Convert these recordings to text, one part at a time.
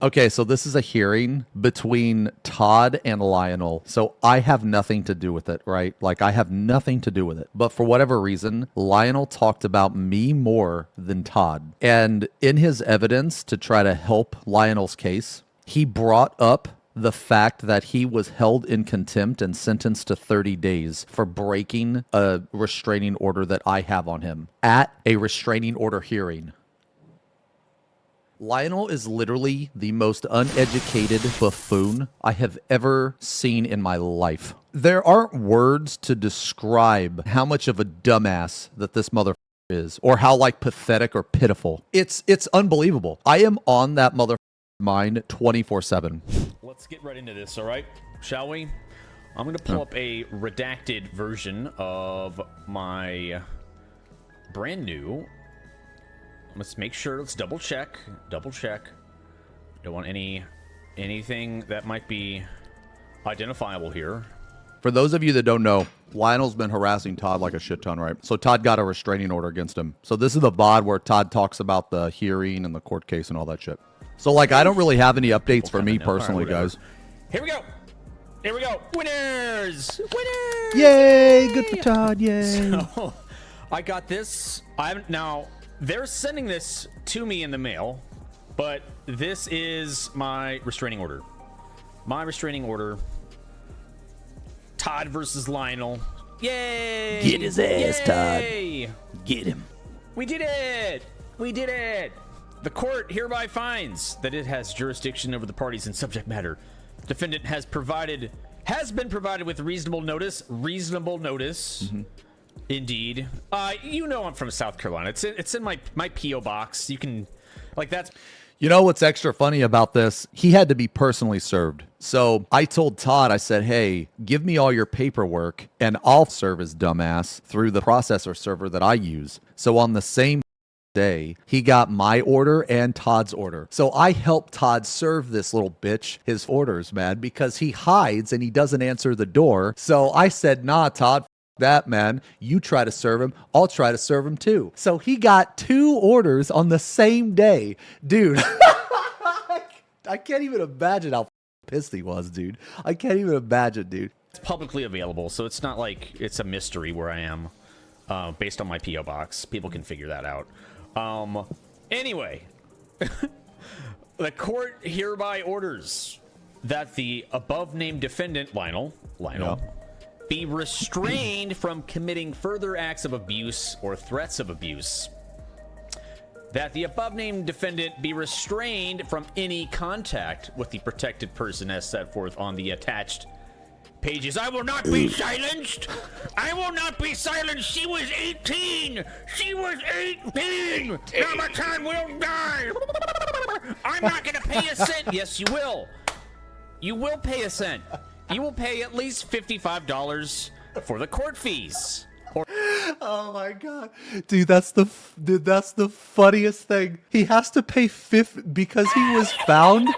Okay, so this is a hearing between Todd and Lionel. So I have nothing to do with it, right? Like, I have nothing to do with it. But for whatever reason, Lionel talked about me more than Todd. And in his evidence to try to help Lionel's case, he brought up the fact that he was held in contempt and sentenced to 30 days for breaking a restraining order that I have on him at a restraining order hearing. Lionel is literally the most uneducated buffoon I have ever seen in my life. There aren't words to describe how much of a dumbass that this motherfucker is, or how like pathetic or pitiful. It's unbelievable. I am on that motherfucker's mind 24/7. Let's get right into this, all right? Shall we? I'm going to pull up a redacted version of my brand new... Let's make sure. Let's double check. Double check. Don't want anything that might be identifiable here. For those of you that don't know, Lionel's been harassing Todd like a shit ton, right? So Todd got a restraining order against him. So this is the VOD where Todd talks about the hearing and the court case and all that shit. So like, I don't really have any updates for me personally, guys. Here we go. Here we go. Winners! Winners! Yay! Good for Todd. Yay! So, I got this. Now, they're sending this to me in the mail, but this is my restraining order. My restraining order. Todd versus Lionel. Yay! Get his ass, Yay! Todd. Get him. We did it! We did it! The court hereby finds that it has jurisdiction over the parties in subject matter. The defendant has been provided with reasonable notice. Reasonable notice. Mm-hmm. Indeed. You know I'm from South Carolina. It's in my P.O. box. You can, like, that's... You know what's extra funny about this? He had to be personally served. So I told Todd, I said, hey, give me all your paperwork and I'll serve his dumbass through the processor server that I use. So on the same day, he got my order and Todd's order. So I helped Todd serve this little bitch his orders, man, because he hides and he doesn't answer the door. So I said, nah, Todd, that, man, you try to serve him, I'll try to serve him too. So he got 2 orders on the same day. Dude, I can't even imagine how pissed he was, dude. I can't even imagine, dude. It's publicly available, so it's not like it's a mystery where I am based on my P.O. box. People can figure that out. Anyway, the court hereby orders that the above-named defendant, Lionel, yeah, be restrained from committing further acts of abuse or threats of abuse. That the above-named defendant be restrained from any contact with the protected person as set forth on the attached pages. I will not be silenced. I will not be silenced. She was 18. She was 18. Now my time will die. I'm not going to pay a cent. Yes, you will. You will pay a cent. You will pay at least $55 for the court fees. Oh my god, dude, that's the funniest thing. He has to pay because he was found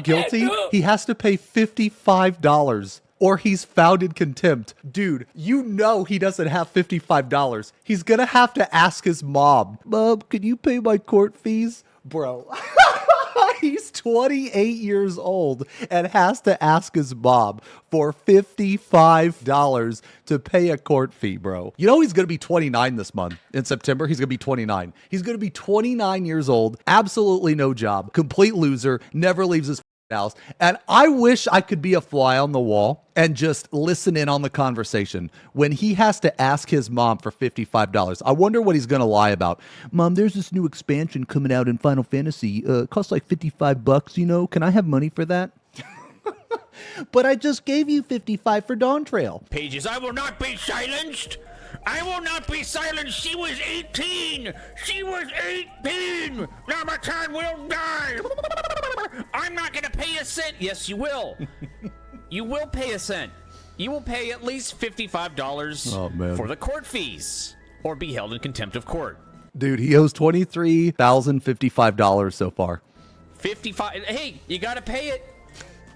guilty. He has to pay $55 or he's found in contempt. Dude, you know he doesn't have $55. He's gonna have to ask his mom, Mom, can you pay my court fees? Bro. He's 28 years old and has to ask his mom for $55 to pay a court fee, bro. You know he's going to be 29 this month. In September, he's going to be 29. He's going to be 29 years old, absolutely no job, complete loser, never leaves his house. And I wish I could be a fly on the wall and just listen in on the conversation when he has to ask his mom for $55. I wonder what he's going to lie about. Mom, there's this new expansion coming out in Final Fantasy. It costs like $55, you know. Can I have money for that? But I just gave you $55 for Dawntrail. Pages, I will not be silenced. I will not be silenced. She was 18. She was 18. Now my time will die. I'm not going to pay a cent. Yes, you will. You will pay a cent. You will pay at least $55 for the court fees or be held in contempt of court. Dude, he owes $23,055 so far. 55. Hey, you got to pay it.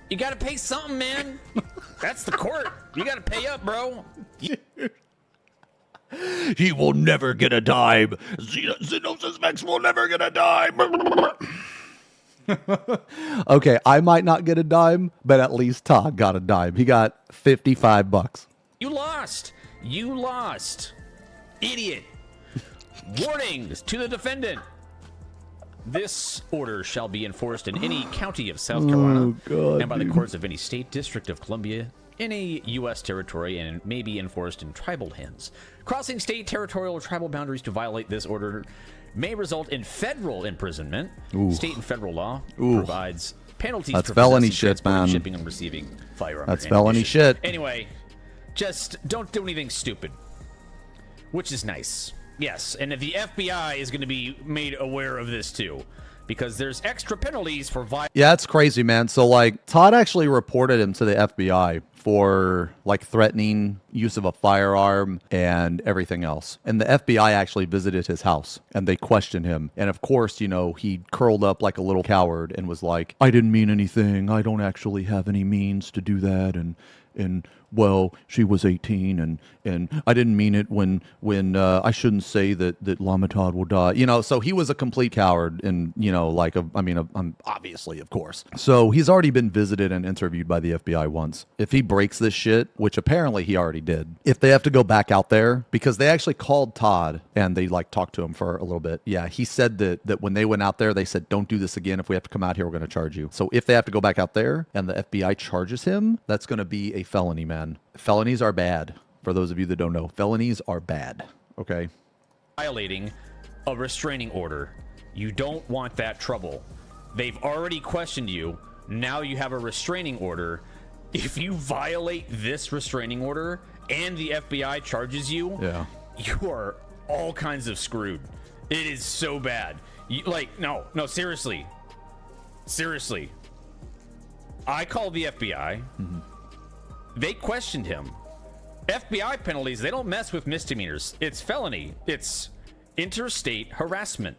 You got to pay something, man. That's the court. You got to pay up, bro. He will never get a dime. Xenosys Vex will never get a dime. Okay, I might not get a dime, but at least Todd got a dime. He got 55 bucks. You lost. You lost. Idiot. Warnings to the defendant. This order shall be enforced in any county of South Carolina and by the courts of any state, district of Columbia, any U.S. territory, and may be enforced in tribal hands. Crossing state, territorial, or tribal boundaries to violate this order may result in federal imprisonment. State and federal law provides penalties That's for felony possessing, shit, transporting, man. shipping, and receiving firearms. That's or felony ammunition. shit. Anyway, just don't do anything stupid, which is nice. Yes, and the FBI is going to be made aware of this too, because there's extra penalties for Yeah, it's crazy, man. So, like, Todd actually reported him to the FBI for, like, threatening use of a firearm and everything else. And the FBI actually visited his house, and they questioned him. And, of course, you know, he curled up like a little coward and was like, I didn't mean anything. I don't actually have any means to do that. And well, she was 18, and I didn't mean it when I shouldn't say that Llamatodd will die. You know, so he was a complete coward, and, you know, like, obviously, of course. So he's already been visited and interviewed by the FBI once. If he breaks this shit, which apparently he already did, if they have to go back out there, because they actually called Todd and they, like, talked to him for a little bit. Yeah, he said that when they went out there, they said, don't do this again. If we have to come out here, we're going to charge you. So if they have to go back out there and the FBI charges him, that's going to be a felony, man. Felonies are bad. For those of you that don't know, felonies are bad. Okay. violating a restraining order. You don't want that trouble. They've already questioned you. Now you have a restraining order. If you violate this restraining order and the FBI charges you, you are all kinds of screwed. It is so bad. No, seriously. Seriously. I called the FBI. Mm-hmm. They questioned him. FBI penalties, they don't mess with misdemeanors. It's felony. It's interstate harassment.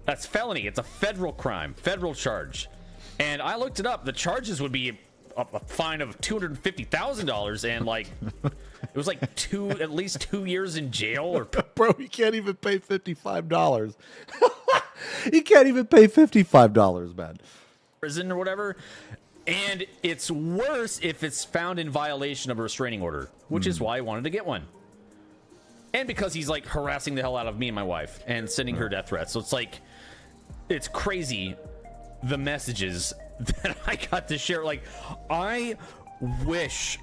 That's felony. It's a federal crime, federal charge. And I looked it up. The charges would be a fine of $250,000 and it was like at least 2 years in jail. Or bro, you can't even pay $55. You can't even pay $55, man. Prison or whatever. And it's worse if it's found in violation of a restraining order, which is why I wanted to get one. And because he's like harassing the hell out of me and my wife and sending her death threats. So it's like, it's crazy the messages that I got to share. Like, I wish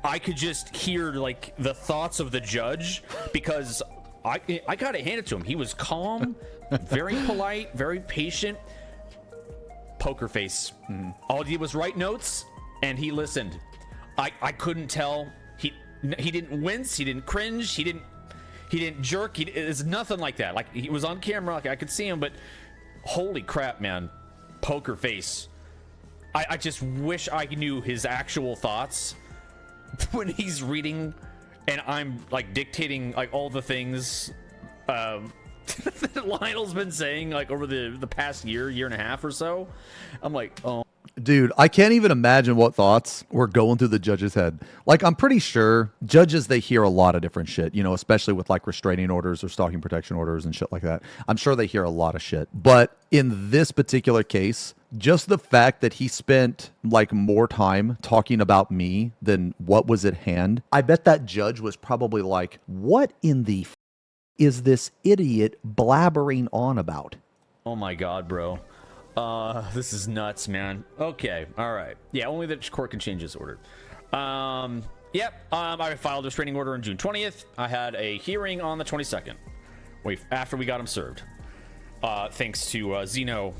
I could just hear like the thoughts of the judge, because I gotta hand it to him. He was calm, very polite, very patient. Poker face. All he did was write notes, and he listened. I couldn't tell. He didn't wince. He didn't cringe. He didn't jerk. It's nothing like that. Like, he was on camera. Like, I could see him, but holy crap, man. Poker face. I just wish I knew his actual thoughts when he's reading, and I'm like dictating like all the things that Lionel's been saying like over the past year and a half or so. I'm like, oh. Dude, I can't even imagine what thoughts were going through the judge's head. Like, I'm pretty sure judges, they hear a lot of different shit, you know, especially with like restraining orders or stalking protection orders and shit like that. I'm sure they hear a lot of shit. But in this particular case, just the fact that he spent like more time talking about me than what was at hand, I bet that judge was probably like, what in the is this idiot blabbering on about? Oh my God, bro. This is nuts, man. Okay, all right. Yeah, only the court can change this order. I filed a restraining order on June 20th. I had a hearing on the 22nd. After we got him served. Thanks to Xeno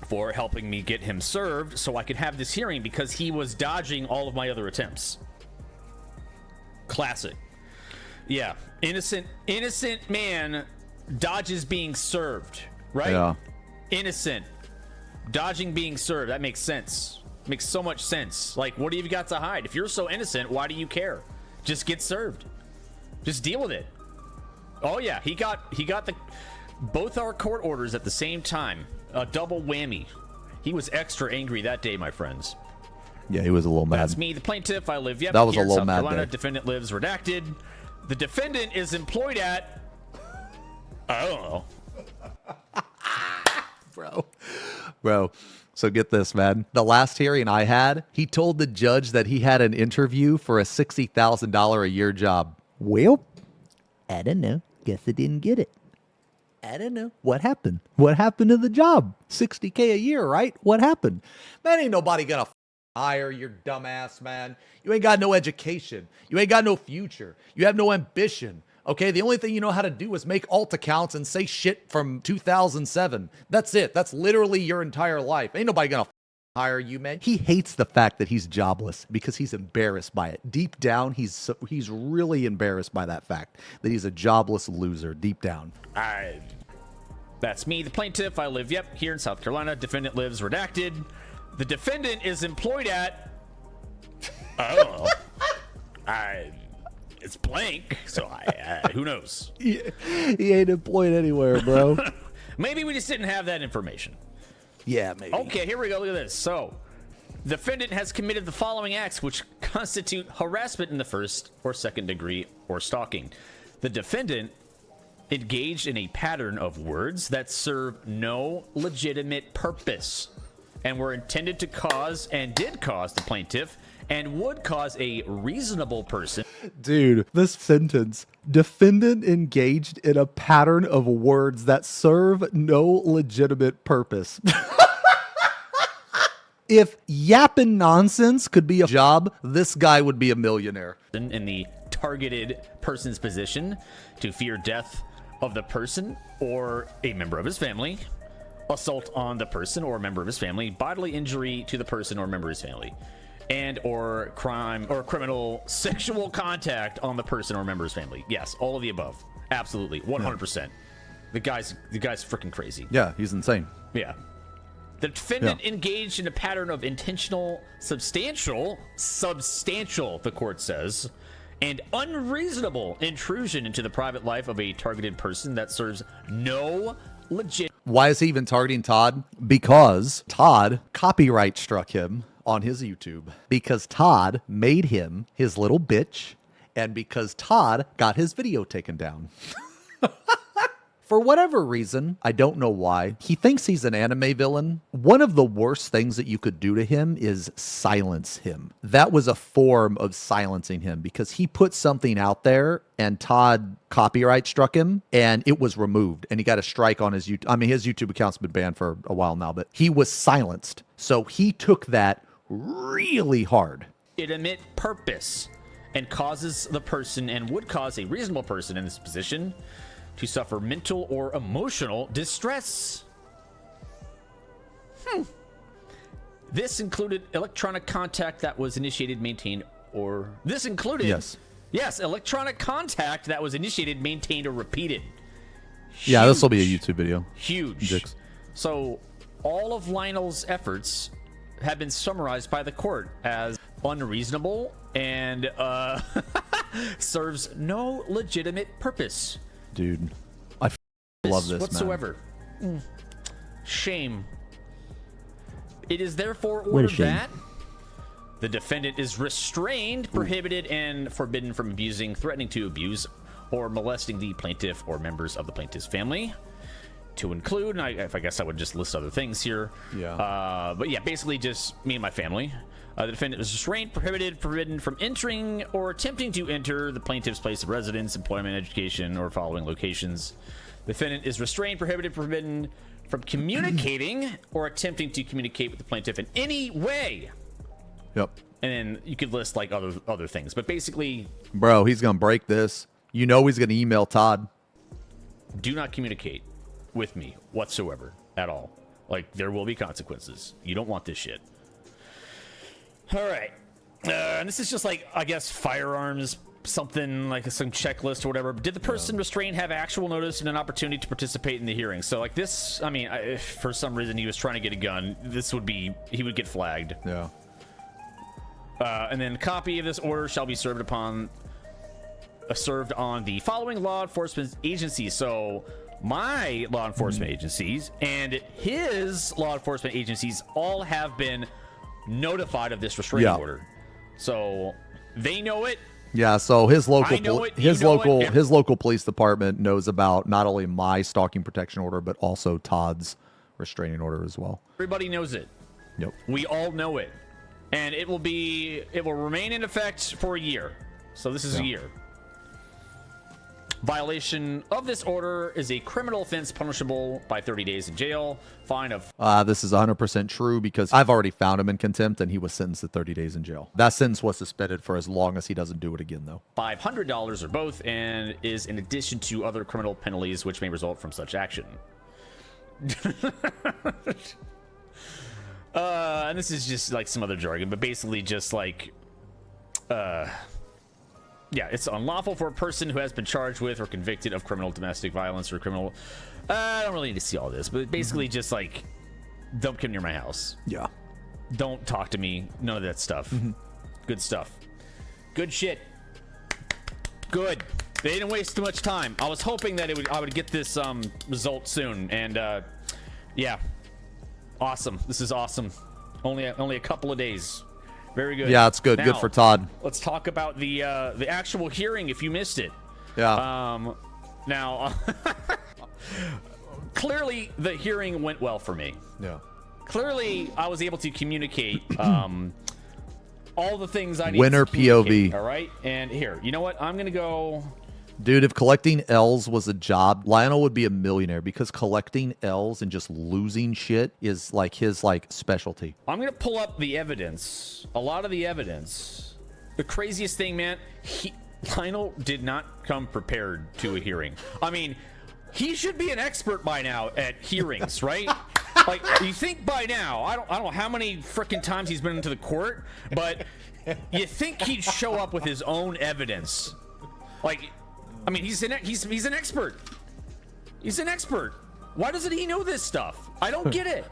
for helping me get him served so I could have this hearing, because he was dodging all of my other attempts. Classic. Yeah, innocent man dodges being served, right? Yeah. Innocent dodging being served. That makes sense. Makes so much sense. Like, what do you got to hide? If you're so innocent, why do you care? Just get served. Just deal with it. Oh yeah, he got the both our court orders at the same time. A double whammy. He was extra angry that day, my friends. Yeah, he was a little mad. That's me, the plaintiff. I live. Yep, that was here a in little South mad Carolina. day. Defendant lives redacted. The defendant is employed at, I don't know. Bro, so get this, man. The last hearing I had, he told the judge that he had an interview for a $60,000 a year job. Well, I don't know. Guess I didn't get it. I don't know. What happened? What happened to the job? $60K a year, right? What happened? Man, ain't nobody gonna hire your dumbass, man. You ain't got no education. You ain't got no future. You have no ambition. Okay, the only thing you know how to do is make alt accounts and say shit from 2007. That's it. That's literally your entire life. Ain't nobody gonna hire you, man. He hates the fact that he's jobless because he's embarrassed by it. Deep down, he's really embarrassed by that fact that he's a jobless loser deep down. That's me, the plaintiff. I live, here in South Carolina. Defendant lives, redacted. The defendant is employed at... I don't know. It's blank, so who knows? He ain't employed anywhere, bro. Maybe we just didn't have that information. Yeah, maybe. Okay, here we go. Look at this. So, the defendant has committed the following acts which constitute harassment in the first or second degree or stalking. The defendant engaged in a pattern of words that serve no legitimate purpose and were intended to cause and did cause the plaintiff and would cause a reasonable person. Dude, this sentence, defendant engaged in a pattern of words that serve no legitimate purpose. If yapping nonsense could be a job, this guy would be a millionaire. In the targeted person's position to fear death of the person or a member of his family, assault on the person or a member of his family, bodily injury to the person or member of his family, and or crime or criminal sexual contact on the person or member of his family. Yes, all of the above. Absolutely, 100%. Yeah. The guy's freaking crazy. Yeah, he's insane. Yeah. The defendant engaged in a pattern of intentional, substantial, the court says, and unreasonable intrusion into the private life of a targeted person that serves no legit. Why is he even targeting Todd? Because Todd copyright struck him on his YouTube. Because Todd made him his little bitch. And because Todd got his video taken down. For whatever reason, I don't know why, he thinks he's an anime villain. One of the worst things that you could do to him is silence him. That was a form of silencing him because he put something out there and Todd copyright struck him and it was removed and he got a strike on his YouTube. I mean, his YouTube account's been banned for a while now, but he was silenced. So he took that really hard. Legitimate purpose and causes the person and would cause a reasonable person in this position to suffer mental or emotional distress. This included electronic contact that was initiated, maintained, or... This included... Yes, electronic contact that was initiated, maintained, or repeated. Huge. Yeah, this will be a YouTube video. Huge. Dicks. So, all of Lionel's efforts have been summarized by the court as unreasonable and serves no legitimate purpose. Dude, I love this whatsoever. Man. Shame. It is therefore ordered that the defendant is restrained, prohibited, and forbidden from abusing, threatening to abuse, or molesting the plaintiff or members of the plaintiff's family. To include, and I guess I would just list other things here. Yeah. But yeah, basically just me and my family. The defendant is restrained, prohibited, forbidden from entering or attempting to enter the plaintiff's place of residence, employment, education, or following locations. The defendant is restrained, prohibited, forbidden from communicating or attempting to communicate with the plaintiff in any way. Yep. And then you could list like other things, but basically, bro, he's gonna break this. You know he's gonna email Todd. Do not communicate with me whatsoever at all. Like, there will be consequences. You don't want this shit. All right. And this is just like, I guess, firearms, something like some checklist or whatever. Did the person restrained have actual notice and an opportunity to participate in the hearing? So like this, I mean, if for some reason he was trying to get a gun, this would be, he would get flagged. Yeah. And then copy of this order shall be served on the following law enforcement agencies. So my law enforcement agencies and his law enforcement agencies all have been notified of this restraining order, so they know it. Yeah, so his local his local police department knows about not only my stalking protection order but also Todd's restraining order as well. Everybody knows it. Yep. We all know it. And it will remain in effect for a year. So this is a year. Violation of this order is a criminal offense punishable by 30 days in jail, fine of... This is 100% true because I've already found him in contempt and he was sentenced to 30 days in jail. That sentence was suspended for as long as he doesn't do it again, though. $500 or both, and is in addition to other criminal penalties which may result from such action. And this is just like some other jargon, but basically just like... Yeah, it's unlawful for a person who has been charged with or convicted of criminal domestic violence or criminal... I don't really need to see all this, but basically just like, don't come near my house. Yeah. Don't talk to me. None of that stuff. Good stuff. Good shit. Good. They didn't waste too much time. I was hoping that I would get this result soon, and yeah, awesome. This is awesome. Only a couple of days. Very good. Yeah, it's good. Now, good for Todd. Let's talk about the actual hearing if you missed it. Yeah. Now, clearly the hearing went well for me. Yeah. Clearly, I was able to communicate all the things I need Winner to communicate. POV. All right, and here, you know what? I'm gonna go. Dude, if collecting L's was a job, Lionel would be a millionaire because collecting L's and just losing shit is like his specialty. I'm gonna pull up the evidence. A lot of the evidence. The craziest thing, man, Lionel did not come prepared to a hearing. I mean, he should be an expert by now at hearings, right? Like, you think by now, I don't know how many freaking times he's been into the court, but you think he'd show up with his own evidence. Like, I mean, he's an expert. He's an expert. Why doesn't he know this stuff? I don't get it.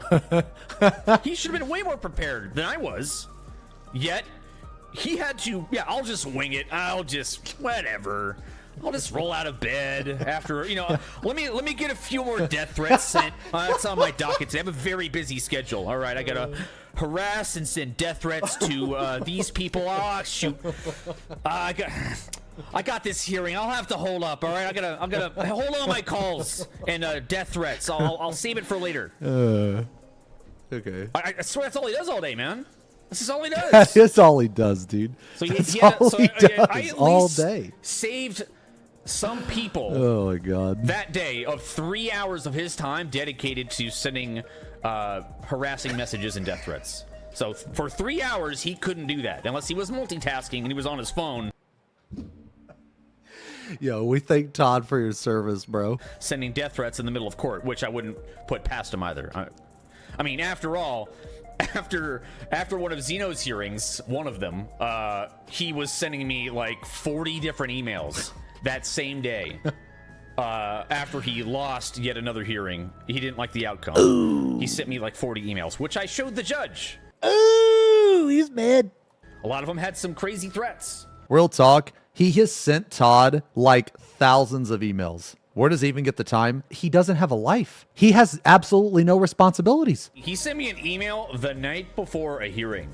He should have been way more prepared than I was. Yet, he had to, yeah, I'll just wing it. I'll just, whatever. I'll just roll out of bed after, you know, let me get a few more death threats sent. That's on my docket today. I have a very busy schedule. All right, I gotta harass and send death threats to these people. Oh, shoot. I got this hearing. I'll have to hold up. All right, I'm gonna hold on my calls and death threats. I'll save it for later. Okay. I swear that's all he does all day, man. This is all he does. That is all he does, dude. So That's all he does I at all least day. saved some people. Oh my god. That day of 3 hours of his time dedicated to sending harassing messages and death threats. So for 3 hours he couldn't do that unless he was multitasking and he was on his phone. Yo, we thank Todd for your service, bro. Sending death threats in the middle of court, which I wouldn't put past him either. I mean, after all, after one of Xeno's hearings, one of them, he was sending me like 40 different emails that same day. After he lost yet another hearing, he didn't like the outcome. Ooh. He sent me like 40 emails, which I showed the judge. Ooh, he's mad. A lot of them had some crazy threats. Real talk, he has sent Todd like thousands of emails. Where does he even get the time? He doesn't have a life. He has absolutely no responsibilities. He sent me an email the night before a hearing.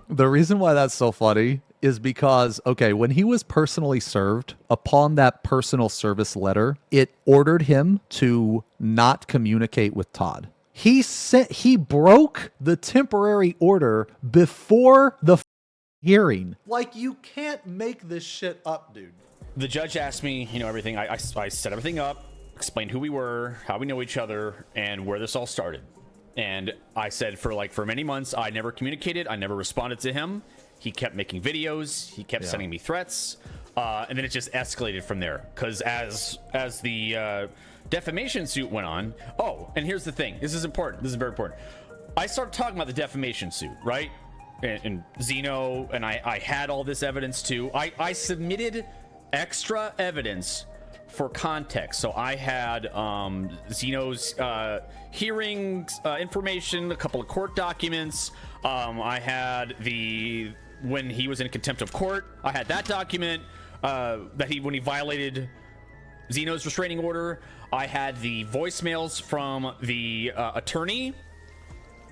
The reason why that's so funny is because, okay, when he was personally served, upon that personal service letter, it ordered him to not communicate with Todd. He broke the temporary order before the hearing. Like, you can't make this shit up, dude. The judge asked me, you know, everything. I set everything up, explained who we were, how we know each other, and where this all started. And I said for many months, I never communicated. I never responded to him. He kept making videos. He kept sending me threats. And then it just escalated from there. Because as the defamation suit went on. Oh, and here's the thing. This is important. This is very important. I started talking about the defamation suit, right? And Xeno, and I had all this evidence too. I submitted extra evidence for context. So I had Xeno's hearings information, a couple of court documents. I had when he was in contempt of court, I had that document when he violated Xeno's restraining order. I had the voicemails from the attorney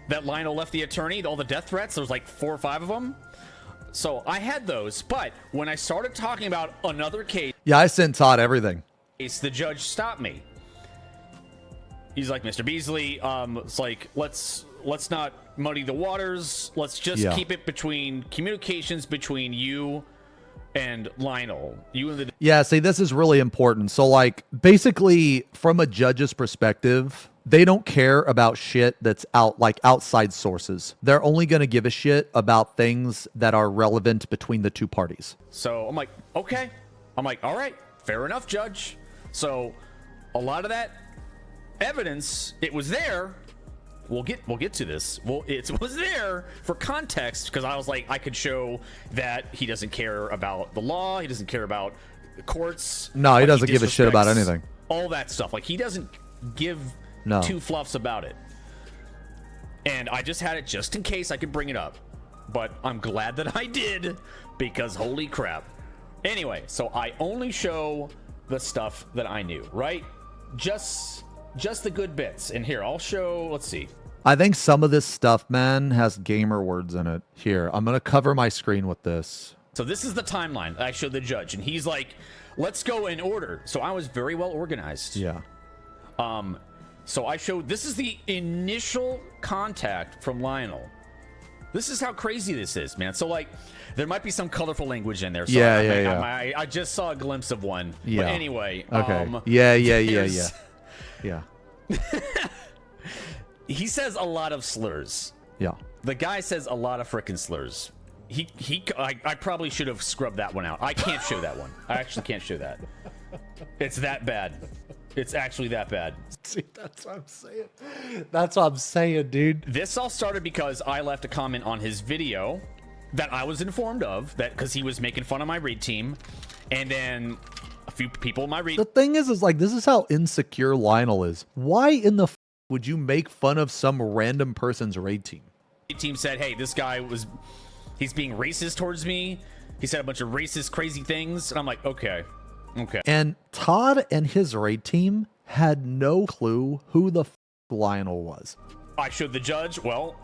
that Lionel left the attorney, all the death threats. There was like 4 or 5 of them. So I had those, but when I started talking about another case, yeah, I sent Todd everything. the judge stopped me. he's like, Mr. Beasley, it's like, let's not muddy the waters. Let's just keep it between communications between you and Lionel. You and the Yeah, see, this is really important. So, like, basically, from a judge's perspective, they don't care about shit that's outside sources. They're only going to give a shit about things that are relevant between the two parties. So I'm like, okay. I'm like, all right, fair enough, Judge. So a lot of that evidence, it was there. We'll get to this. Well, it was there for context because I was like, I could show that he doesn't care about the law. He doesn't care about the courts. No, he doesn't give a shit about anything. All that stuff. Like, he doesn't give two fluffs about it. And I just had it just in case I could bring it up. But I'm glad that I did because holy crap. Anyway, so I only show the stuff that I knew, right? Just the good bits. And here, I'll show, let's see. I think some of this stuff, man, has gamer words in it. Here, I'm going to cover my screen with this. So this is the timeline I showed the judge, and he's like, let's go in order. So I was very well organized. Yeah. So I showed, this is the initial contact from Lionel. This is how crazy this is, man. So, like, there might be some colorful language in there. So I just saw a glimpse of one. Yeah. But anyway. Okay. Yeah. He says a lot of slurs. Yeah. The guy says a lot of frickin' slurs. I probably should have scrubbed that one out. I can't show that one. I actually can't show that. It's that bad. It's actually that bad. See, that's what I'm saying. That's what I'm saying, dude. This all started because I left a comment on his video that I was informed of, that because he was making fun of my raid team, and then a few people in my raid. The thing is like, this is how insecure Lionel is. Why in the would you make fun of some random person's raid team? Team said, hey, this guy he's being racist towards me. He said a bunch of racist, crazy things, and I'm like, okay. And Todd and his raid team had no clue who the Lionel was. I showed the judge, well,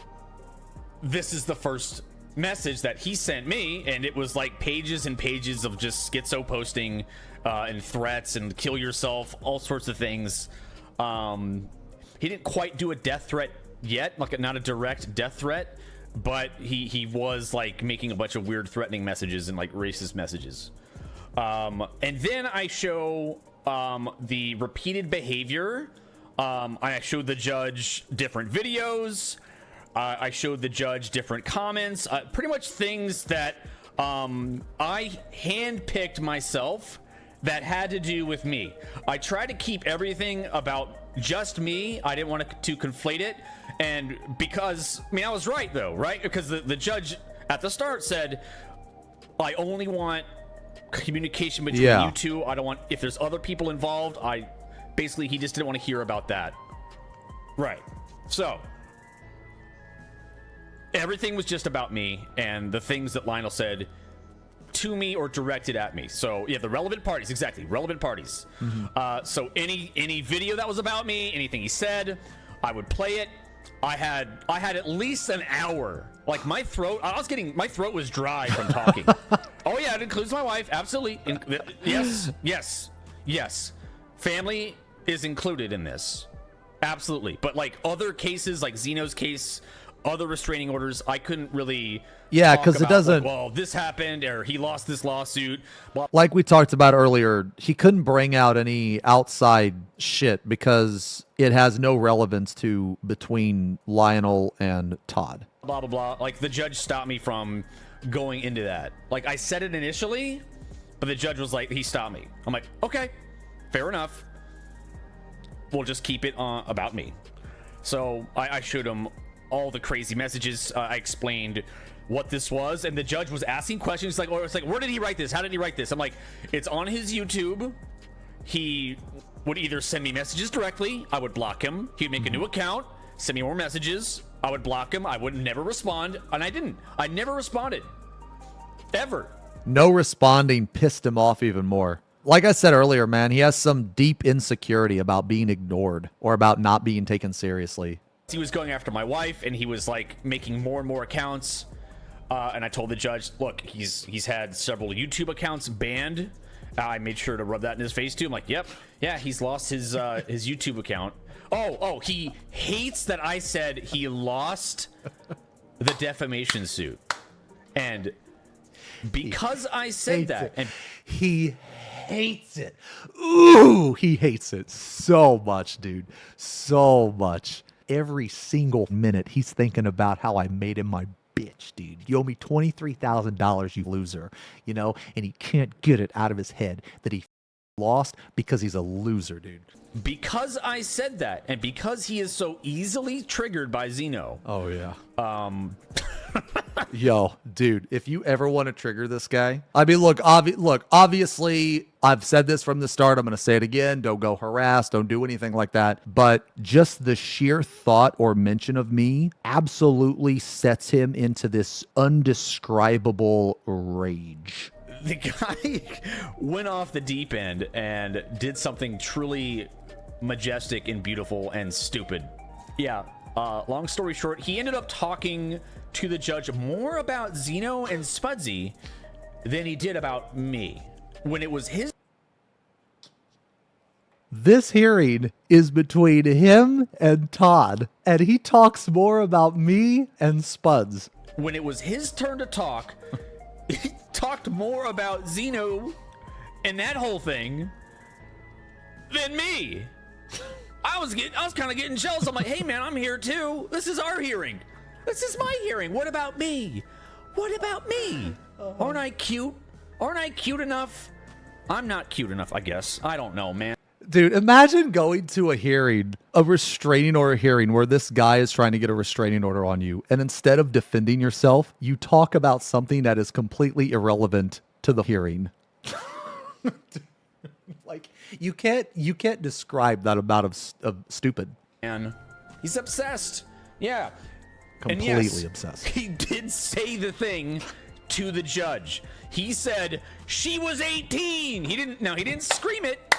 this is the first message that he sent me, and it was like pages and pages of just schizo posting and threats and kill yourself, all sorts of things. He didn't quite do a death threat yet, like not a direct death threat, but he was like making a bunch of weird threatening messages and like racist messages. And then I show the repeated behavior. I showed the judge different videos. I showed the judge different comments. Pretty much things that I handpicked myself that had to do with me. I tried to keep everything about just me. I didn't want to conflate it. And because, I mean, I was right, though, right? Because the judge at the start said, I only want communication between you two. I don't want, if there's other people involved, basically he just didn't want to hear about that. Right. So everything was just about me and the things that Lionel said to me or directed at me. So yeah, the relevant parties, exactly, relevant parties. So any video that was about me, anything he said, I would play it. I had at least an hour. Like my throat was dry from talking. Oh yeah, it includes my wife, absolutely. Yes. Family is included in this, absolutely. But like other cases, like Xeno's case, other restraining orders, I couldn't really. Yeah, because it doesn't. Like, well, this happened, or he lost this lawsuit. Blah. Like we talked about earlier, he couldn't bring out any outside shit because it has no relevance to between Lionel and Todd. Blah blah blah. Like the judge stopped me from going into that. Like I said it initially, but the judge was like, he stopped me. I'm like, okay, fair enough. We'll just keep it about me. So I showed him all the crazy messages. I explained what this was, and the judge was asking questions like, or it's like, where did he write this? How did he write this? I'm like, it's on his YouTube. He would either send me messages directly, I would block him. He'd make a new account, send me more messages, I would block him, I would never respond, and I didn't. I never responded. Ever. No responding pissed him off even more. Like I said earlier, man, he has some deep insecurity about being ignored or about not being taken seriously. He was going after my wife, and he was like making more and more accounts. And I told the judge, look, he's had several YouTube accounts banned. I made sure to rub that in his face too. I'm like, yep, yeah, he's lost his YouTube account. Oh, he hates that I said he lost the defamation suit. And because I said that, and he hates it. Ooh, he hates it so much, dude. So much. Every single minute he's thinking about how I made him my bitch, dude. You owe me $23,000, you loser. You know, and he can't get it out of his head that he lost because he's a loser, dude. Because I said that, and because he is so easily triggered by Xeno. Oh yeah. Yo, dude, if you ever want to trigger this guy, I mean, look, obviously, I've said this from the start. I'm going to say it again. Don't go harass. Don't do anything like that. But just the sheer thought or mention of me absolutely sets him into this undescribable rage. The guy went off the deep end and did something truly majestic and beautiful and stupid. Yeah. Long story short, he ended up talking to the judge more about Xeno and Spudsy than he did about me. When it was his... This hearing is between him and Todd, and he talks more about me and Spuds. When it was his turn to talk, he talked more about Xeno and that whole thing than me. I was kind of getting jealous. I'm like, hey man, I'm here too. This is our hearing. This is my hearing. What about me? What about me? Aren't I cute? Aren't I cute enough? I'm not cute enough, I guess. I don't know, man. Dude, imagine going to a hearing, a restraining order hearing, where this guy is trying to get a restraining order on you, and instead of defending yourself, you talk about something that is completely irrelevant to the hearing. Like, you can't describe that amount of stupid. And he's obsessed. Yeah. Completely yes, obsessed. He did say the thing to the judge. He said she was 18. He didn't scream it,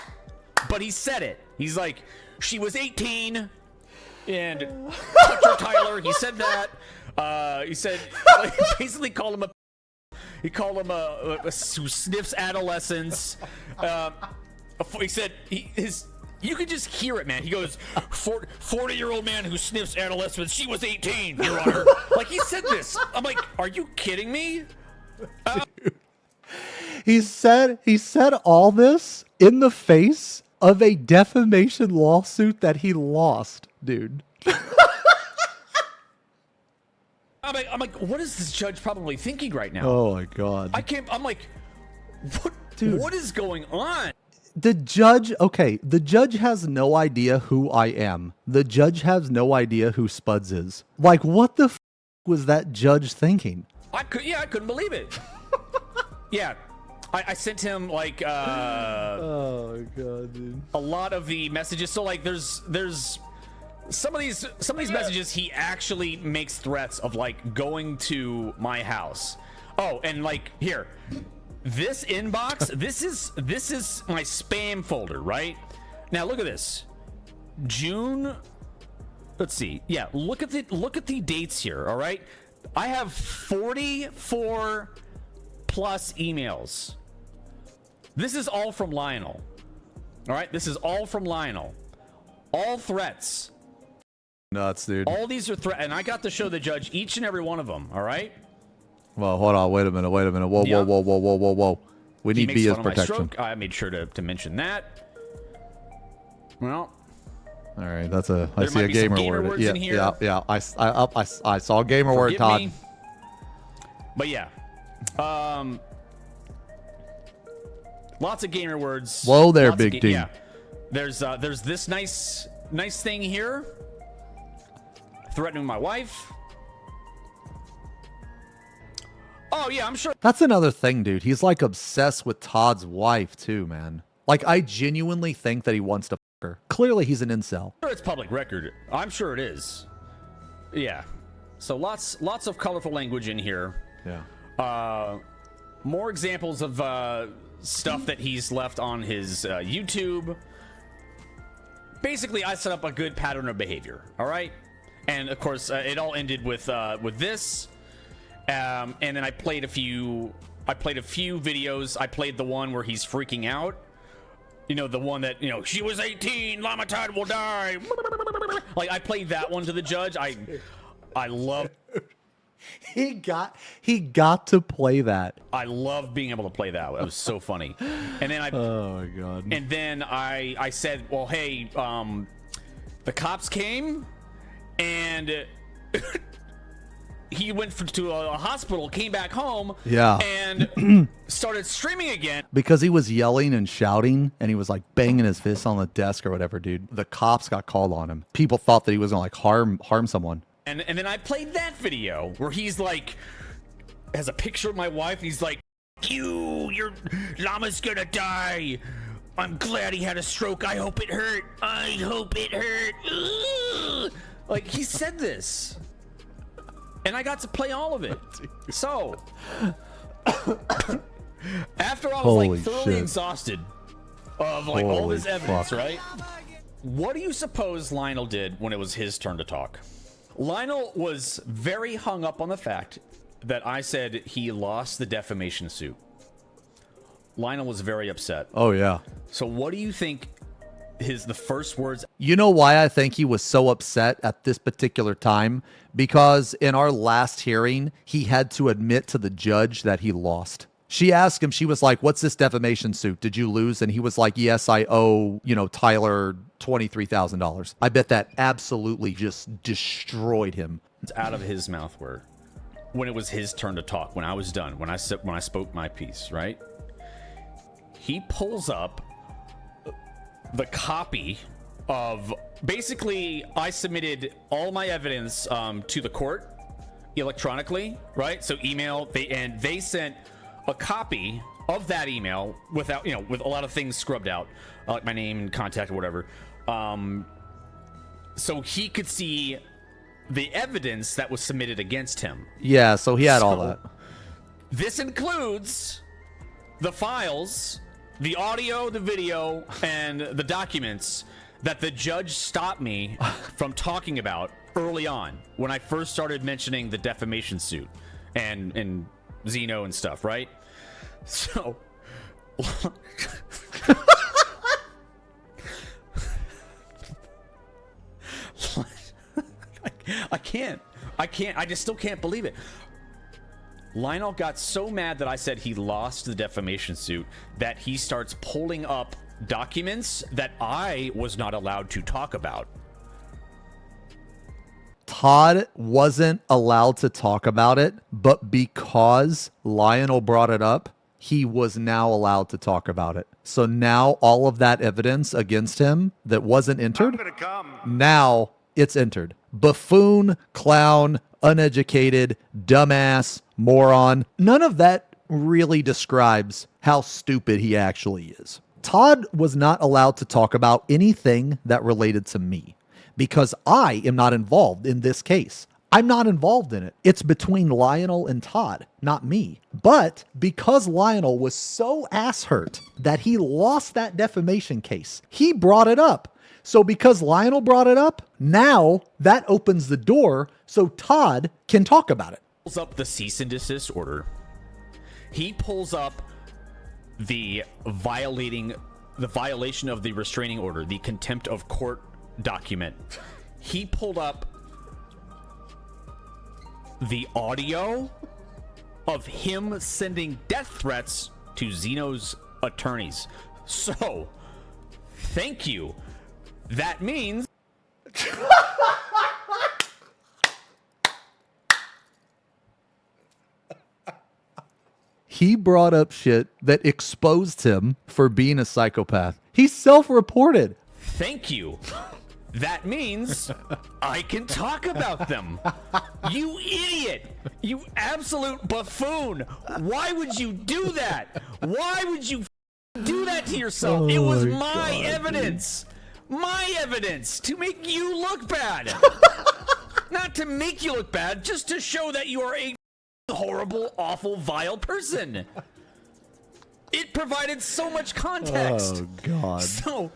but he said it. He's like, she was 18 and touch her, Tyler. He said that. He said, like, basically called him a who sniffs adolescence. He said you could just hear it, man. He goes, 40-year-old man who sniffs adolescence. She was 18, Your Honor. Like, he said this. I'm like, are you kidding me? He said all this in the face of a defamation lawsuit that he lost, dude. I'm like, what is this judge probably thinking right now? Oh my God. I'm like, what? Dude. What is going on? The judge has no idea who I am. The judge has no idea who Spuds is. Like, what the was that judge thinking? I couldn't believe it. Yeah. I sent him like Oh my God, dude. a lot of the messages. So like there's some of these messages he actually makes threats of like going to my house. Oh, and like here. This inbox, this is my spam folder, right? Now look at this. June, let's see. Yeah, look at the dates here, all right? I have 44 plus emails. This is all from Lionel. All right? This is all from Lionel. All threats. Nuts, dude. All these are threats, and I got to show the judge each and every one of them, all right? Well, hold on. Wait a minute. Whoa, Yeah. whoa. We need Bia's protection. I made sure to mention that. Well, all right. That's I there see might a be some gamer gamer word. words in here. Yeah. I saw a gamer word, forgive Todd. me. But yeah, lots of gamer words. Whoa there, Lots of big team. Yeah, there's this nice thing here. Threatening my wife. Oh yeah, I'm sure. That's another thing, dude. He's like obsessed with Todd's wife too, man. Like, I genuinely think that he wants to fuck her. Clearly, he's an incel. It's public record. I'm sure it is. Yeah. So lots of colorful language in here. Yeah. More examples of stuff that he's left on his YouTube. Basically, I set up a good pattern of behavior. All right, and of course, it all ended with this. And then I played a few videos. I played the one where he's freaking out. You know, the one that, you know, she was 18, Llamatodd will die. Like, I played that one to the judge. I love. He got to play that. I love being able to play that. It was so funny. And then Oh my god. And then I said, well, hey, the cops came and he went to a hospital, came back home, Yeah. and started streaming again. Because he was yelling and shouting and he was like banging his fist on the desk or whatever, dude. The cops got called on him. People thought that he was gonna like harm someone. And then I played that video where he's like, has a picture of my wife, and he's like, your llama's gonna die. I'm glad he had a stroke. I hope it hurt. I hope it hurt. Ugh. Like, he said this. And I got to play all of it. So, after I was Holy like thoroughly shit. exhausted of like all Holy this evidence, fuck. right? What do you suppose Lionel did when it was his turn to talk? Lionel was very hung up on the fact that I said he lost the defamation suit. Lionel was very upset. Oh yeah. So what do you think the first words? You know why I think he was so upset at this particular time? Because in our last hearing, he had to admit to the judge that he lost. She asked him, she was like, what's this defamation suit? Did you lose? And he was like, yes, I owe, Tyler $23,000. I bet that absolutely just destroyed him. Out of his mouth were when it was his turn to talk, when I was done, when I spoke my piece, right? He pulls up the copy of, basically, I submitted all my evidence to the court electronically, right? So email, they sent a copy of that email without, with a lot of things scrubbed out, like my name and contact or whatever. So he could see the evidence that was submitted against him. Yeah, so he had all that. This includes the files, the audio, the video, and the documents that the judge stopped me from talking about early on when I first started mentioning the defamation suit and Xeno and stuff, right? So I just still can't believe it. Lionel got so mad that I said he lost the defamation suit that he starts pulling up documents that I was not allowed to talk about. Todd wasn't allowed to talk about it, but because Lionel brought it up, he was now allowed to talk about it. So now all of that evidence against him that wasn't entered, now it's entered. Buffoon, clown, uneducated, dumbass, moron. None of that really describes how stupid he actually is. Todd was not allowed to talk about anything that related to me because I am not involved in this case. I'm not involved in it. It's between Lionel and Todd, not me. But because Lionel was so ass hurt that he lost that defamation case, he brought it up. So because Lionel brought it up, now that opens the door so Todd can talk about it. Pulls up the cease and desist order. He pulls up the violation of the restraining order, the contempt of court document. He pulled up the audio of him sending death threats to Xeno's attorneys. So, thank you. That means he brought up shit that exposed him for being a psychopath. He self-reported. thank you. That means I can talk about them. You idiot. You absolute buffoon. Why would you do that? Why would you do that to yourself? It was my evidence. My evidence to make you look bad. Not to make you look bad, just to show that you are a horrible, awful, vile person. It provided so much context. Oh, God. So,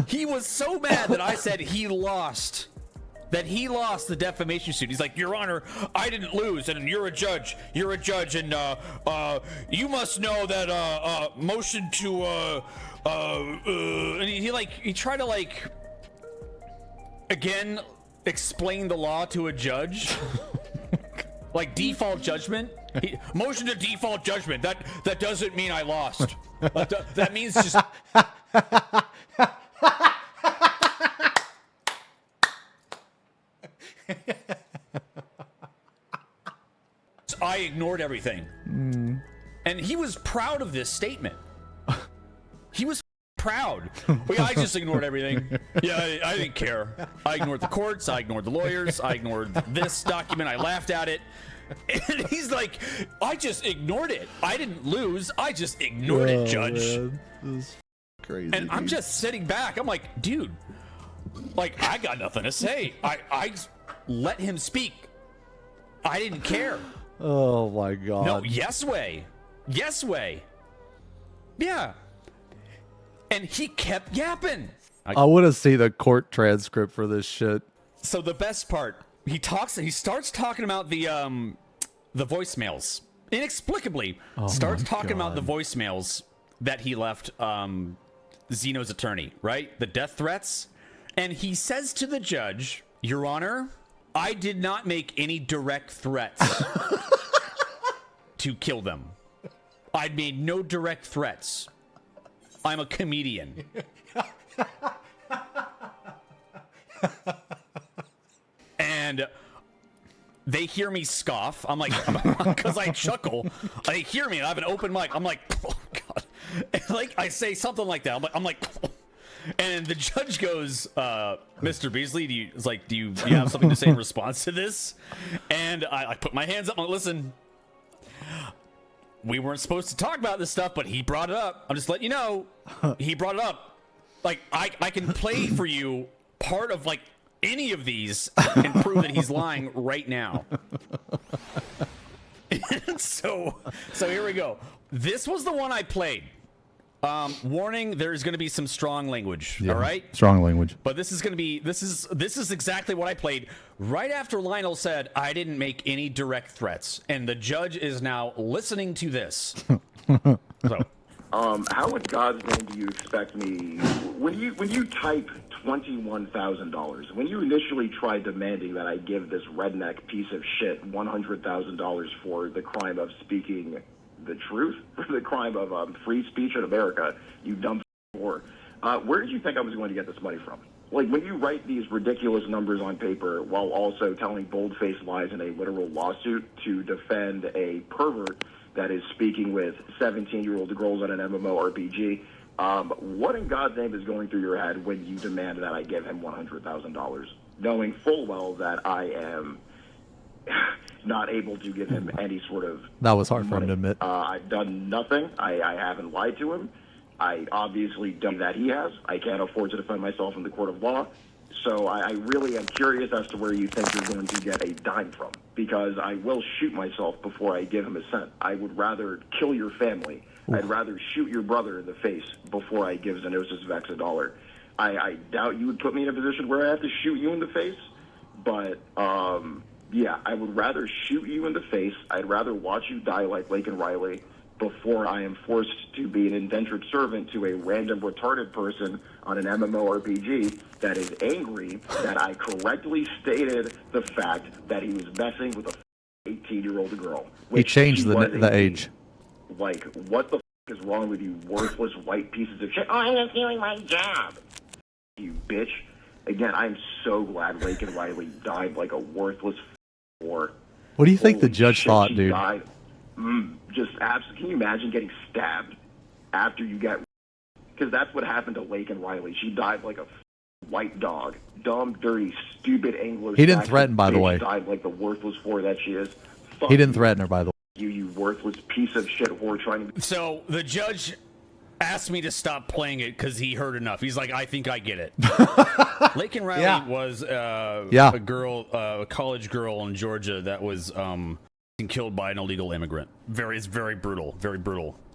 he was so mad that I said he lost. That he lost the defamation suit. He's like, Your Honor, I didn't lose, and you're a judge. You're a judge, and you must know that motion to and he tried to like again explain the law to a judge. Like default judgment. Motion to default judgment. That doesn't mean I lost. That means just. I ignored everything. And he was proud of this statement. He was proud. Well, yeah, I just ignored everything. Yeah, I didn't care. I ignored the courts. I ignored the lawyers. I ignored this document. I laughed at it. And he's like, I just ignored it. I didn't lose. I just ignored it, Judge. Man. This is crazy. And I'm just sitting back. I'm like, dude, like, I got nothing to say. I let him speak. I didn't care. Oh my god. No, yes way. Yes way. Yeah. And he kept yapping. I want to see the court transcript for this shit. So the best part, he starts talking about the voicemails. Inexplicably, starts talking about the voicemails that he left Xeno's attorney, right? The death threats. And he says to the judge, Your Honor, I did not make any direct threats to kill them. I made no direct threats. I'm a comedian. And they hear me scoff. I'm like, because I chuckle. They hear me and I have an open mic. I'm like, oh God. And like I say something like that. I'm like, and the judge goes, Mr. Beasley, do you have something to say in response to this? And I put my hands up. I'm like, listen, we weren't supposed to talk about this stuff, but he brought it up. I'm just letting you know, he brought it up. Like I can play for you part of like any of these and prove that he's lying right now. so here we go. This was the one I played. Warning, there's going to be some strong language. Yeah, all right, strong language. But this is going to be this is exactly what I played right after Lionel said I didn't make any direct threats, and the judge is now listening to this. So, how in God's name do you expect me when you type $21,000? When you initially tried demanding that I give this redneck piece of shit $100,000 for the crime of speaking the truth, for the crime of free speech in America, you dumb whore. Where did you think I was going to get this money from? Like, when you write these ridiculous numbers on paper while also telling bold-faced lies in a literal lawsuit to defend a pervert that is speaking with 17-year-old girls on an MMORPG, what in God's name is going through your head when you demand that I give him $100,000, knowing full well that I am not able to give him any sort of That was hard for money. him to admit. I've done nothing. I haven't lied to him. I obviously don't that he has. I can't afford to defend myself in the court of law. So I really am curious as to where you think you're going to get a dime from, because I will shoot myself before I give him a cent. I would rather kill your family. Oof. I'd rather shoot your brother in the face before I give Xenosys Vex a dollar. I doubt you would put me in a position where I have to shoot you in the face, but yeah, I would rather shoot you in the face. I'd rather watch you die like Lake and Riley before I am forced to be an indentured servant to a random retarded person on an MMORPG that is angry that I correctly stated the fact that he was messing with a 18-year-old girl. He changed the age. Like, what the is wrong with you worthless white pieces of shit? Oh, I'm just doing my job. You bitch. Again, I'm so glad Lake and Riley died like a worthless whore. What do you think the judge thought, dude? Died. Just absolutely. Can you imagine getting stabbed after you get? Because that's what happened to Lake and Riley. She died like a white dog. Dumb, dirty, stupid Anglo. He didn't threaten, by the way. Died like the worthless whore that she is. Fuck he didn't threaten her, by the way. You worthless piece of shit whore trying to. So the judge asked me to stop playing it because he heard enough. He's like, I think I get it. Lake and Riley was a girl, a college girl in Georgia that was killed by an illegal immigrant. It's very brutal,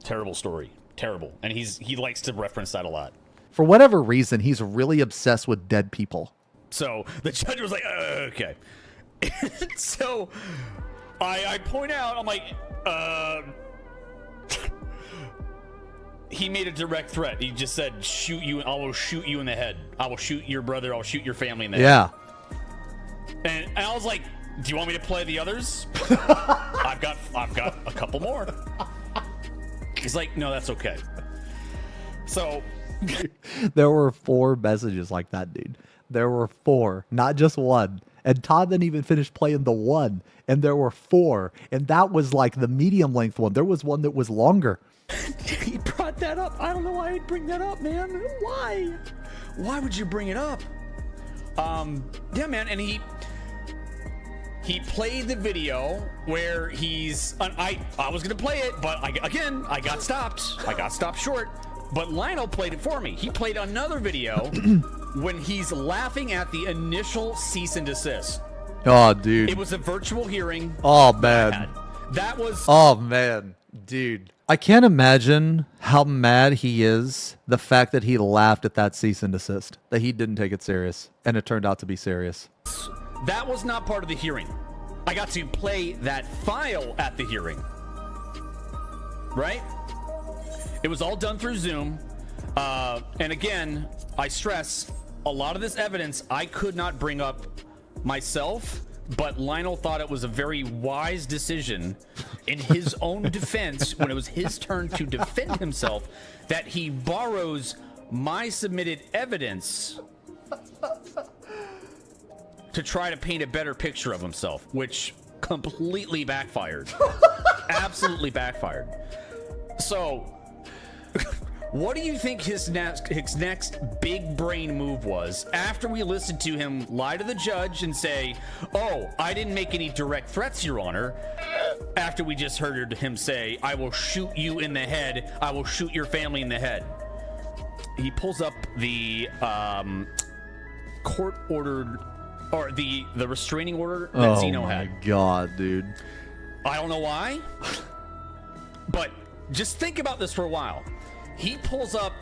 terrible story, terrible. And he likes to reference that a lot. For whatever reason, he's really obsessed with dead people. So the judge was like, okay. So I point out, I'm like, he made a direct threat. He just said, "Shoot you! I will shoot you in the head. I will shoot your brother. I'll shoot your family in the head." Yeah. And I was like, "Do you want me to play the others?" I've got a couple more. He's like, "No, that's okay." So There were 4 messages like that, dude. There were 4, not just one. And Todd didn't even finish playing the one, and there were 4, and that was like the medium length one. There was one that was longer. he brought that up. I don't know why I'd bring that up, man. Why? Why would you bring it up? Yeah, man, and he played the video where he's I was gonna play it, but I got stopped. I got stopped short. But Lionel played it for me. He played another video when he's laughing at the initial cease and desist. Oh, dude. It was a virtual hearing. Oh, man. That was... Oh, man. Dude. I can't imagine how mad he is, the fact that he laughed at that cease and desist, that he didn't take it serious, and it turned out to be serious. That was not part of the hearing. I got to play that file at the hearing. Right? It was all done through Zoom. And again, I stress, a lot of this evidence I could not bring up myself, but Lionel thought it was a very wise decision in his own defense, when it was his turn to defend himself, that he borrows my submitted evidence to try to paint a better picture of himself, which completely backfired. Absolutely backfired. So... what do you think his next big brain move was after we listened to him lie to the judge and say, "Oh, I didn't make any direct threats, Your Honor," after we just heard him say, "I will shoot you in the head. I will shoot your family in the head"? He pulls up the court-ordered, or the restraining order that Xeno had. Oh, my God, dude. I don't know why, but just think about this for a while. He pulls up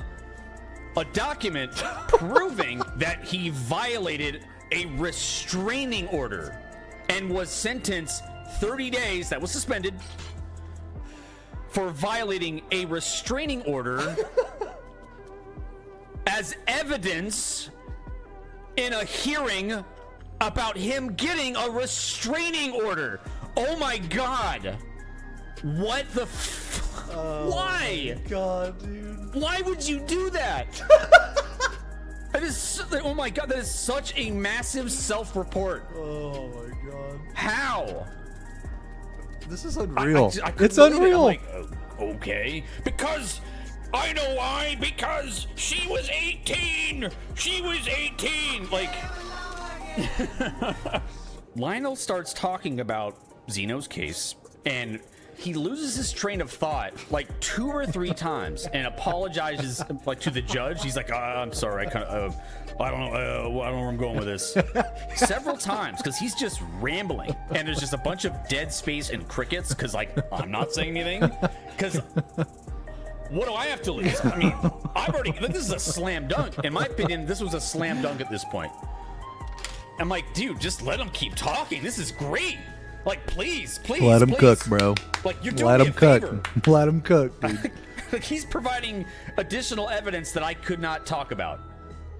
a document proving that he violated a restraining order and was sentenced 30 days, that was suspended, for violating a restraining order as evidence in a hearing about him getting a restraining order. Oh my God. What the why? My God, dude. Why would you do that? That is, oh my God, that is such a massive self-report. Oh my God. How? This is unreal. I couldn't It's believe it. I'm unreal. like, okay, because I know why. Because she was 18. She was 18. Like, Lionel starts talking about Xeno's case, and he loses his train of thought like 2 or 3 times and apologizes like to the judge. He's like, "I'm sorry, I don't know, I don't know where I'm going with this." Several times, because he's just rambling, and there's just a bunch of dead space and crickets, because like, I'm not saying anything, because what do I have to lose? I mean, I've already, this is a slam dunk. In my opinion, this was a slam dunk at this point. I'm like, dude, just let him keep talking. This is great. Like, please, Let him cook, bro. Like, you're doing Let me him a favor. cook. Let him cook, dude. Like, he's providing additional evidence that I could not talk about.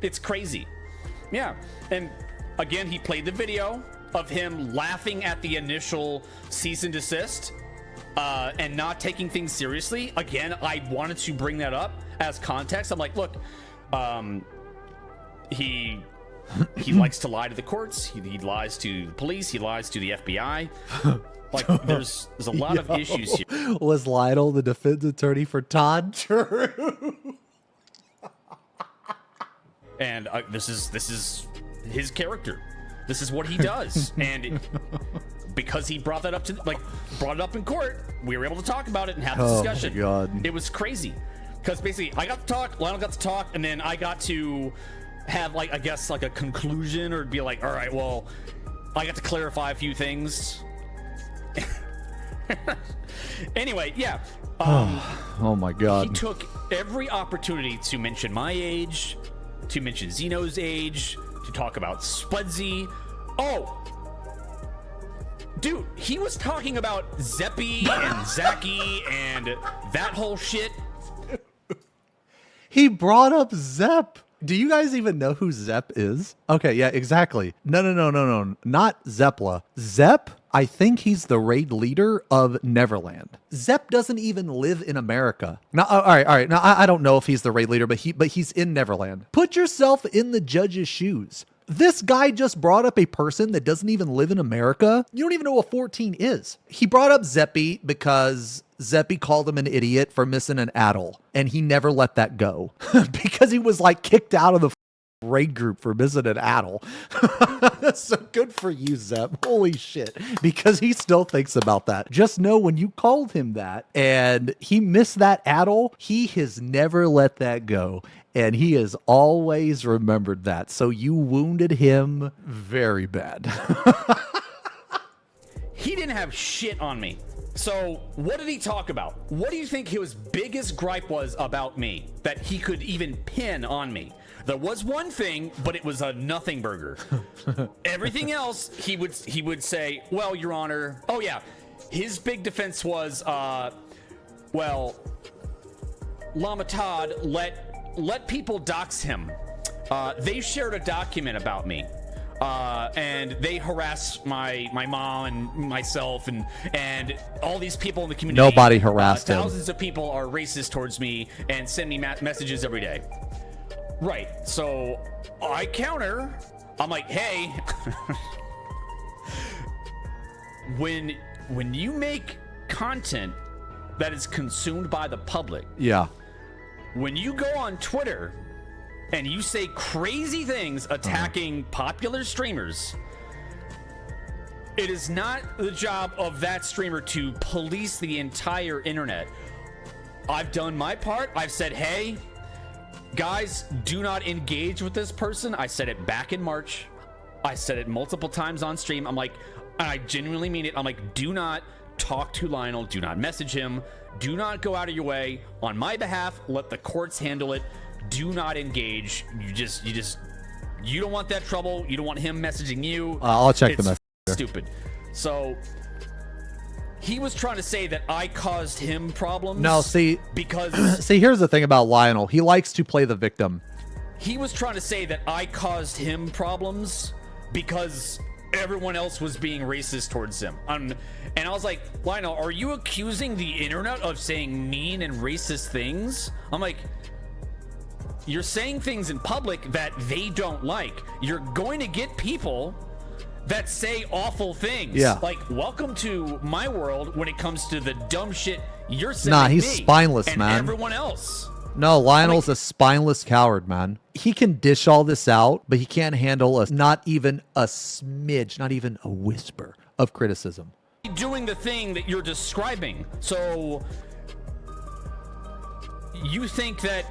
It's crazy. Yeah. And again, he played the video of him laughing at the initial cease and desist and not taking things seriously. Again, I wanted to bring that up as context. I'm like, look, he likes to lie to the courts. He lies to the police. He lies to the FBI. Like, there's a lot of issues here. Was Lionel the defense attorney for Todd? True. And this is his character. This is what he does. And because he brought that up brought it up in court, we were able to talk about it and have the discussion. My God. It was crazy. Because basically, I got to talk, Lionel got to talk, and then I got to have, like, I guess, like a conclusion, or be like, all right, well, I got to clarify a few things. Anyway, yeah. Oh my God. He took every opportunity to mention my age, to mention Xeno's age, to talk about Spudsy. Oh, dude, he was talking about Zeppy and Zaki and that whole shit. He brought up Zepp. Do you guys even know who Zepp is? Okay, yeah, exactly. No. Not Zeppla. Zepp, I think he's the raid leader of Neverland. Zepp doesn't even live in America. Now, all right. Now, I don't know if he's the raid leader, but he's in Neverland. Put yourself in the judge's shoes. This guy just brought up a person that doesn't even live in America. You don't even know what 14 is. He brought up Zeppy because Zeppy called him an idiot for missing an addle, and he never let that go because he was like kicked out of the raid group for missing an addle. So good for you, Zepp. Holy shit. Because he still thinks about that. Just know when you called him that and he missed that addle, he has never let that go. And he has always remembered that. So you wounded him very bad. He didn't have shit on me. So what did he talk about? What do you think his biggest gripe was about me that he could even pin on me? There was one thing, but it was a nothing burger. Everything else, he would say, well, Your Honor. Oh, yeah. His big defense was, well, Llamatodd let people dox him. They shared a document about me. And they harass my mom and myself and all these people in the community. Nobody harassed him. Thousands of people are racist towards me and send me messages every day. Right. So I counter. I'm like, hey, when you make content that is consumed by the public, yeah. When you go on Twitter and you say crazy things attacking popular streamers, it is not the job of that streamer to police the entire internet. I've done my part. I've said, hey, guys, do not engage with this person. I said it back in March. I said it multiple times on stream. I'm like, I genuinely mean it. I'm like, do not talk to Lionel. Do not message him. Do not go out of your way on my behalf. Let the courts handle it. Do not engage. You don't want that trouble. You don't want him messaging you. I'll check the message. Stupid. So he was trying to say that I caused him problems. No, see, because see, here's the thing about Lionel. He likes to play the victim. He was trying to say that I caused him problems because everyone else was being racist towards him. And I was like, Lionel, are you accusing the internet of saying mean and racist things? I'm like, you're saying things in public that they don't like. You're going to get people that say awful things. Yeah. Like, welcome to my world when it comes to the dumb shit you're saying. Nah, he's spineless, and man. Everyone else. No, Lionel's a spineless coward, man. He can dish all this out, but he can't handle not even a smidge, not even a whisper of criticism. Doing the thing that you're describing. So you think that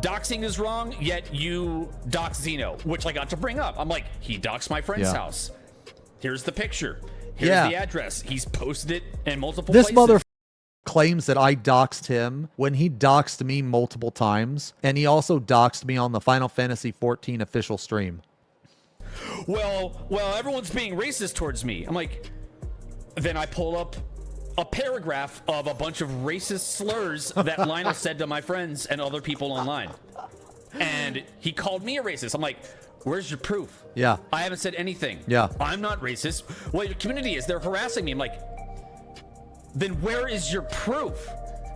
doxing is wrong, yet you dox Xeno, which I got to bring up. I'm like, he doxed my friend's house. Here's the picture. Here's the address. He's posted it in multiple places. This mother claims that I doxed him when he doxed me multiple times, and he also doxed me on the Final Fantasy XIV official stream. Well, everyone's being racist towards me. I'm like, then I pull up a paragraph of a bunch of racist slurs that Lionel said to my friends and other people online. And he called me a racist. I'm like, where's your proof? Yeah. I haven't said anything. Yeah. I'm not racist. Well, your community is. They're harassing me. I'm like, then where is your proof?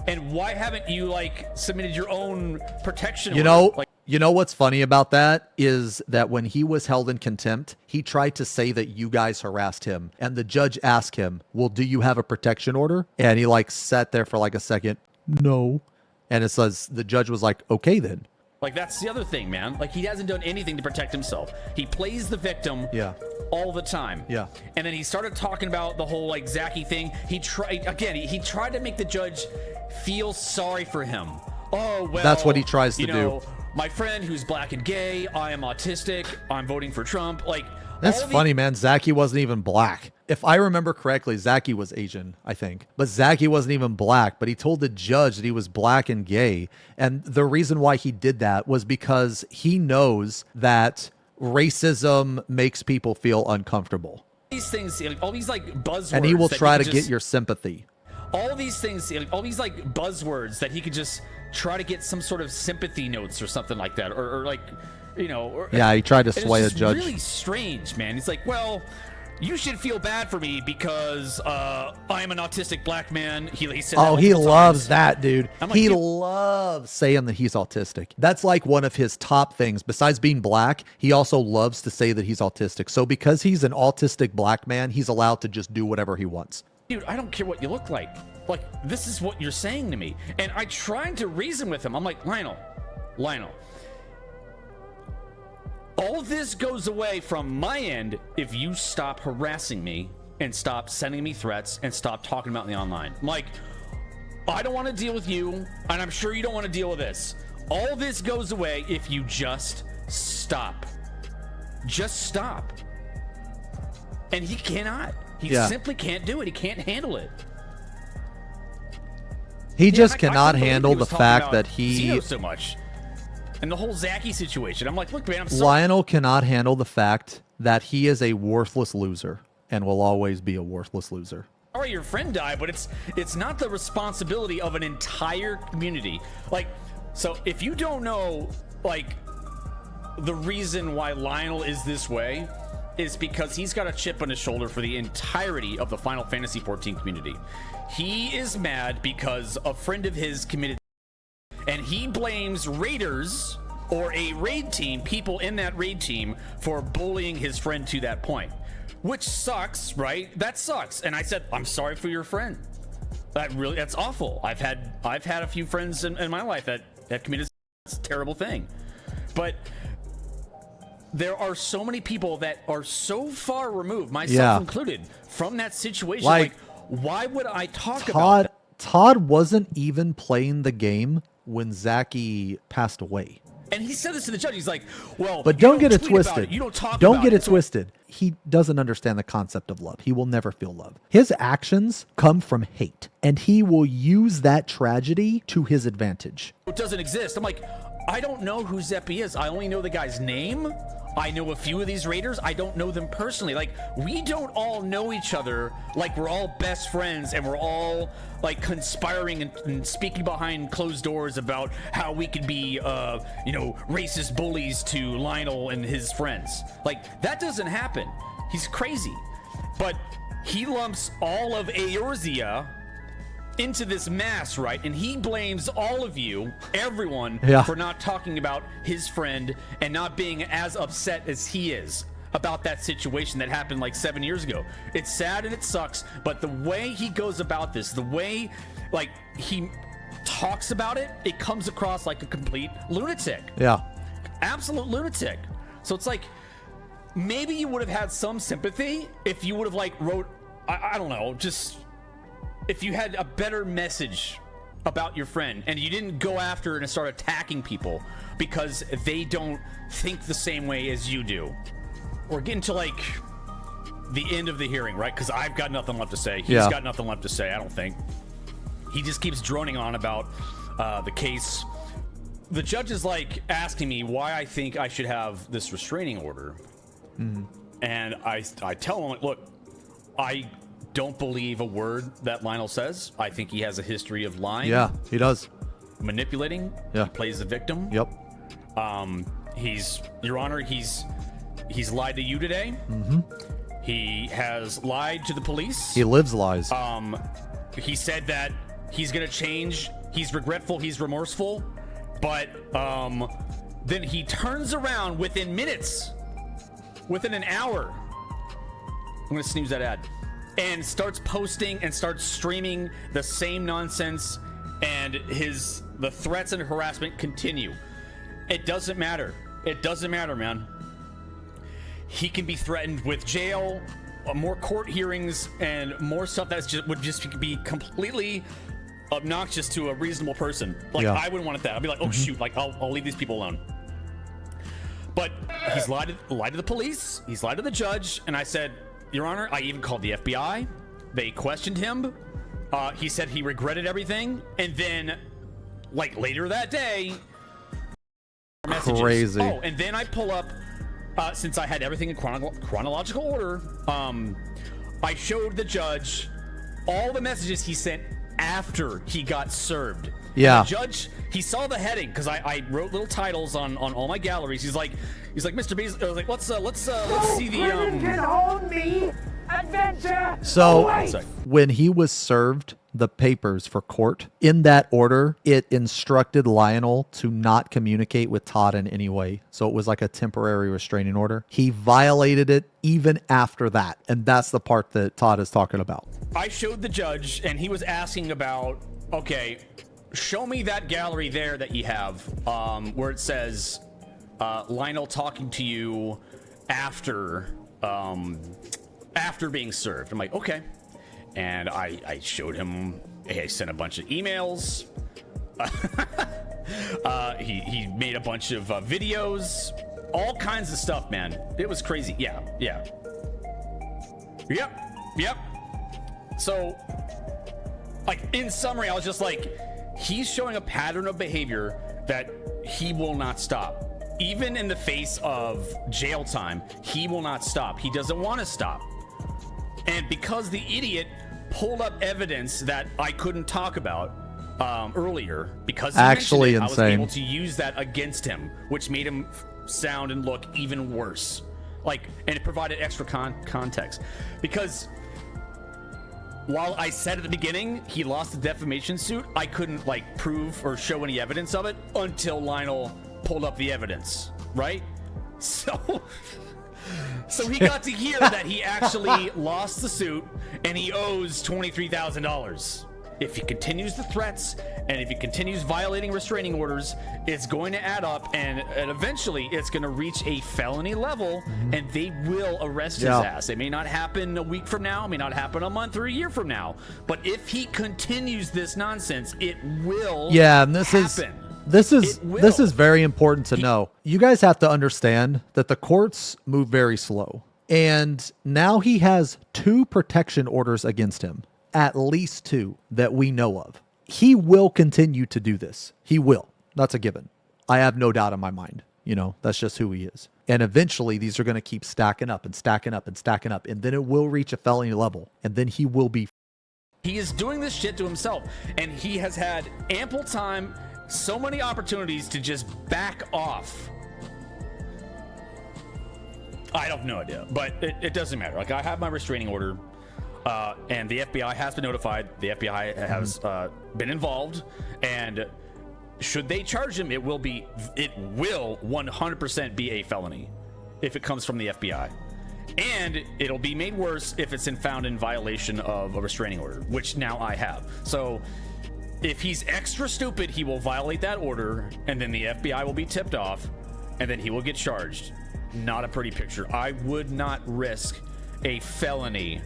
And why haven't you, like, submitted your own protection order? You know what's funny about that is that when he was held in contempt, he tried to say that you guys harassed him. And the judge asked him, well, do you have a protection order? And he, like, sat there for, like, a second. No. And it says, the judge was like, okay, then. Like, that's the other thing, man. Like, he hasn't done anything to protect himself. He plays the victim all the time. Yeah. And then he started talking about the whole, like, Zachy thing. He tried to make the judge feel sorry for him. Oh, well. That's what he tries to do. My friend who's black and gay, I am autistic, I'm voting for Trump. Like, that's funny, man. Zachy wasn't even black. If I remember correctly, Zachy was Asian, I think. But Zachy wasn't even black, but he told the judge that he was black and gay. And the reason why he did that was because he knows that racism makes people feel uncomfortable. These things, all these, like, buzzwords. And he will try to get your sympathy. all these things, like, all these like buzzwords that he could just try to get some sort of sympathy notes or something like that, or like, you know, or, Yeah, he tried to sway a it's judge. Really strange, man. He's like, well, you should feel bad for me because I am an autistic black man. He said. Oh, that he multiple loves times. that, dude. I'm like, He dude- loves saying that he's autistic. That's like one of his top things. Besides being black, he also loves to say that he's autistic. So because he's an autistic black man, he's allowed to just do whatever he wants. Dude, I don't care what you look like. Like, this is what you're saying to me. And I tried to reason with him. I'm like, Lionel, all this goes away from my end if you stop harassing me and stop sending me threats and stop talking about me online. I'm like, I don't want to deal with you, and I'm sure you don't want to deal with this. All this goes away if you just stop. Just stop. And he cannot. He simply can't do it. He can't handle it. He just I cannot couldn't believe handle he the was talking fact about that he... Xeno so much. And the whole Zachy situation. I'm like, look, man, I'm sorry. Lionel cannot handle the fact that he is a worthless loser and will always be a worthless loser. Sorry your friend died, but it's not the responsibility of an entire community. Like, so if you don't know, like, the reason why Lionel is this way is because he's got a chip on his shoulder for the entirety of the Final Fantasy XIV community. He is mad because a friend of his committed, and he blames raiders or a raid team, people in that raid team, for bullying his friend to that point, which sucks, right? That sucks. And I said, I'm sorry for your friend. That's awful. I've had a few friends in my life that have committed a terrible thing, but there are so many people that are so far removed, myself included, from that situation. Like, why would I talk about that? Todd wasn't even playing the game when Zachy passed away. And he said this to the judge. He's like, well, but don't get it twisted. You don't talk Don't about get it. it twisted. He doesn't understand the concept of love. He will never feel love. His actions come from hate, and he will use that tragedy to his advantage. It doesn't exist. I'm like, I don't know who Zeppy is. I only know the guy's name. I know a few of these raiders. I don't know them personally. Like, we don't all know each other like we're all best friends and we're all like conspiring and speaking behind closed doors about how we could be, you know, racist bullies to Lionel and his friends. Like, that doesn't happen. He's crazy. But he lumps all of Eorzea into this mass, right? And he blames all of you, everyone, for not talking about his friend and not being as upset as he is about that situation that happened like 7 years ago. It's sad and it sucks, but the way he goes about this, the way like he talks about it, it comes across like a complete lunatic. Yeah. Absolute lunatic. So it's like, maybe you would have had some sympathy if you would have like wrote, I don't know, just if you had a better message about your friend and you didn't go after and start attacking people because they don't think the same way as you do. We're getting to like the end of the hearing, right? Because I've got nothing left to say. He's got nothing left to say, I don't think. He just keeps droning on about the case. The judge is like asking me why I think I should have this restraining order. And I tell him, like, look, I don't believe a word that Lionel says. I think he has a history of lying. Yeah, he does. Manipulating. Yeah. He plays the victim. Yep. He's, Your Honor, he's lied to you today. He has lied to the police. He lives lies. He said that he's gonna change. He's regretful. He's remorseful. But then he turns around within minutes, within an hour. I'm gonna snooze that ad. And starts posting and starts streaming the same nonsense, and the threats and harassment continue. It doesn't matter. It doesn't matter, man. He can be threatened with jail, more court hearings, and more stuff that would just be completely obnoxious to a reasonable person. Like, I wouldn't want that. I'd be like, oh shoot, like I'll leave these people alone. But he's lied to the police. He's lied to the judge, and I said, Your Honor, I even called the FBI. They questioned him. He said he regretted everything. And then, like, later that day, messages. Crazy. Oh, and then I pull up, since I had everything in chronological order, I showed the judge all the messages he sent after he got served. Yeah. And the judge, he saw the heading because I wrote little titles on all my galleries. He's like, Mr. Beasley, I was like, let's see the Can hold me. Adventure. So awaits. when he was served the papers for court, in that order, it instructed Lionel to not communicate with Todd in any way. So it was like a temporary restraining order. He violated it even after that. And that's the part that Todd is talking about. I showed the judge, and he was asking about, okay, show me that gallery there that you have, where it says Lionel talking to you after being served. I'm like, okay. And I showed him, I sent a bunch of emails. He made a bunch of videos, all kinds of stuff, man. It was crazy. Yeah. Yep. So, like, in summary, I was just like, he's showing a pattern of behavior that he will not stop. Even in the face of jail time, he will not stop. He doesn't want to stop. And because the idiot pulled up evidence that I couldn't talk about earlier, because he Actually mentioned it, insane. I was able to use that against him, which made him sound and look even worse. Like, and it provided extra context. Because while I said at the beginning he lost the defamation suit, I couldn't like prove or show any evidence of it until Lionel pulled up the evidence, right? So he got to hear that he actually lost the suit and he owes $23,000. If he continues the threats and if he continues violating restraining orders, it's going to add up, and eventually it's going to reach a felony level, and they will arrest his ass. It may not happen a week from now, it may not happen a month or a year from now, but if he continues this nonsense, it will And this happen. This is very important to know. You guys have to understand that the courts move very slow. And now he has 2 protection orders against him, at least 2 that we know of. He will continue to do this. He will. That's a given. I have no doubt in my mind. You know, that's just who he is. And eventually these are going to keep stacking up and stacking up and stacking up. And then it will reach a felony level. And then he will be. He is doing this shit to himself. And he has had ample time, so many opportunities to just back off. I have no idea, but it doesn't matter. Like, I have my restraining order, and the FBI has been notified. The FBI has been involved, and should they charge him, it will 100% be a felony if it comes from the FBI. And it'll be made worse if it's found in violation of a restraining order, which now I have. So if he's extra stupid, he will violate that order, and then the FBI will be tipped off, and then he will get charged. Not a pretty picture. I would not risk a felony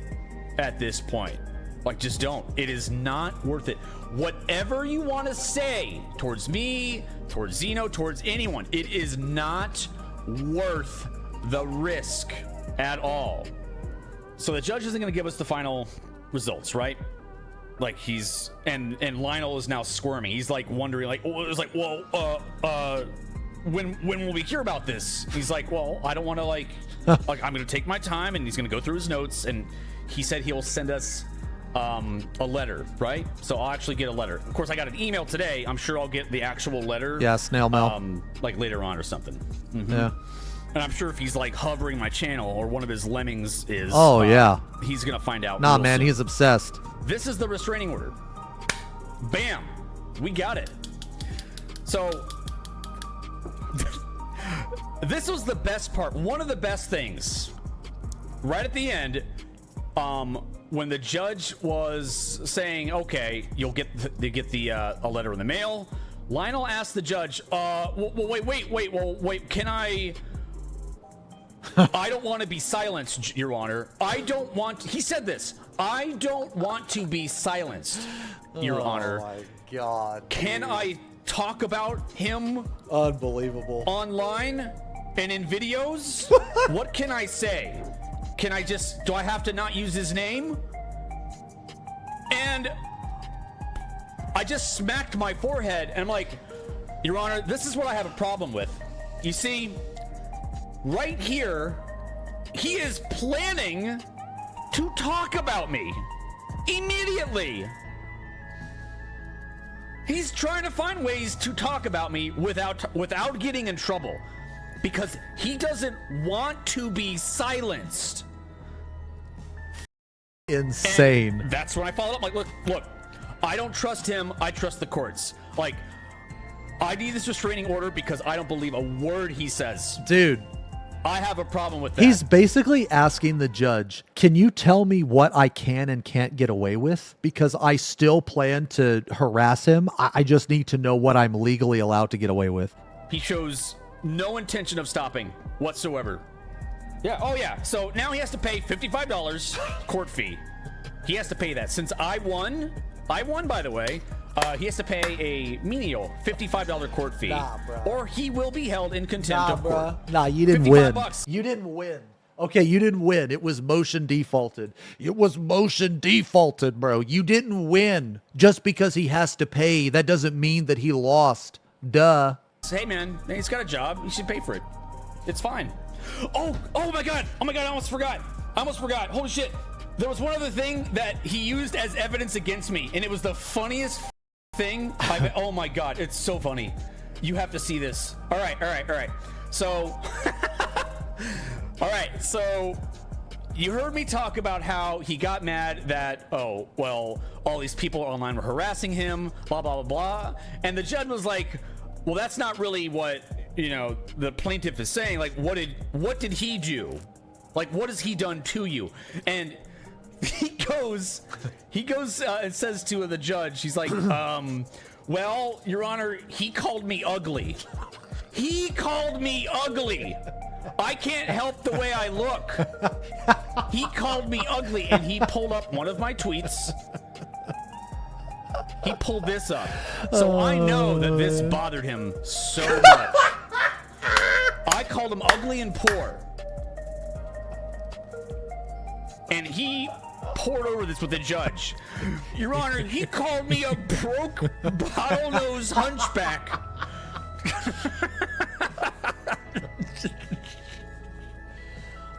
at this point. Like, just don't. It is not worth it. Whatever you want to say towards me, towards Xeno, towards anyone, it is not worth the risk at all. So the judge isn't going to give us the final results, right? Like, he's and Lionel is now squirming. He's like wondering, like, it was like, well, when will we hear about this? He's like, well, I don't want to like I'm going to take my time, and he's going to go through his notes, and he said he'll send us a letter, right? So I'll actually get a letter. Of course, I got an email today. I'm sure I'll get the actual letter. Yeah, snail mail. Like later on or something. Yeah. And I'm sure if he's like hovering my channel, or one of his lemmings is, he's gonna find out. Nah, real man, soon. he's obsessed. This is the restraining order. Bam, we got it. So this was the best part. One of the best things, right at the end, when the judge was saying, "Okay, you'll get a letter in the mail." Lionel asked the judge, wait, can I? I don't want to be silenced, Your Honor. He said this. I don't want to be silenced, Your Honor. Oh my God. Can I talk about him Unbelievable. online and in videos? What can I say? Do I have to not use his name? And I just smacked my forehead, and I'm like, Your Honor, this is what I have a problem with. You see, right here, he is planning to talk about me Immediately. He's trying to find ways to talk about me without getting in trouble, because he doesn't want to be silenced. Insane. And that's when I followed up. Like, look, I don't trust him. I trust the courts. Like, I need this restraining order because I don't believe a word he says. Dude. I have a problem with that. He's basically asking the judge, can you tell me what I can and can't get away with? Because I still plan to harass him. I just need to know what I'm legally allowed to get away with. He shows no intention of stopping whatsoever. Yeah. Oh, yeah. So now he has to pay $55 court fee. He has to pay that. Since I won, by the way. He has to pay a menial $55 court fee, or he will be held in contempt of court. Nah, you didn't win. $55. You didn't win. Okay, you didn't win. It was motion defaulted. It was motion defaulted, bro. You didn't win. Just because he has to pay, that doesn't mean that he lost. Duh. Hey, man, he's got a job. He should pay for it. It's fine. Oh my God. Oh my God, I almost forgot. Holy shit. There was one other thing that he used as evidence against me, and it was the funniest thing. Oh my God, it's so funny. You have to see this. All right. So, so you heard me talk about how he got mad that, oh, well, all these people online were harassing him, blah, blah, blah, blah. And the judge was like, well, that's not really what, the plaintiff is saying. Like, what did he do? Like, what has he done to you? And he goes and says to the judge, he's like, well, Your Honor, he called me ugly. He called me ugly. I can't help the way I look. He called me ugly, and he pulled up one of my tweets. He pulled this up. So I know that this bothered him so much. I called him ugly and poor. And he poured over this with the judge. Your Honor, he called me a broke bottlenose hunchback.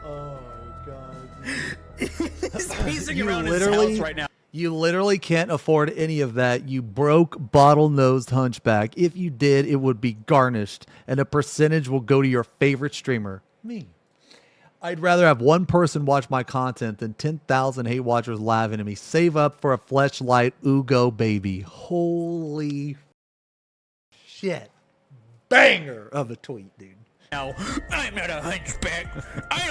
Oh my God. He's pacing around his house right now. You literally can't afford any of that, you broke bottle-nosed hunchback. If you did, it would be garnished, and a percentage will go to your favorite streamer, me. I'd rather have one person watch my content than 10,000 hate watchers laughing at me. Save up for a fleshlight Ugo baby. Holy shit. Banger of a tweet, dude. Now, I'm not a hunchback. I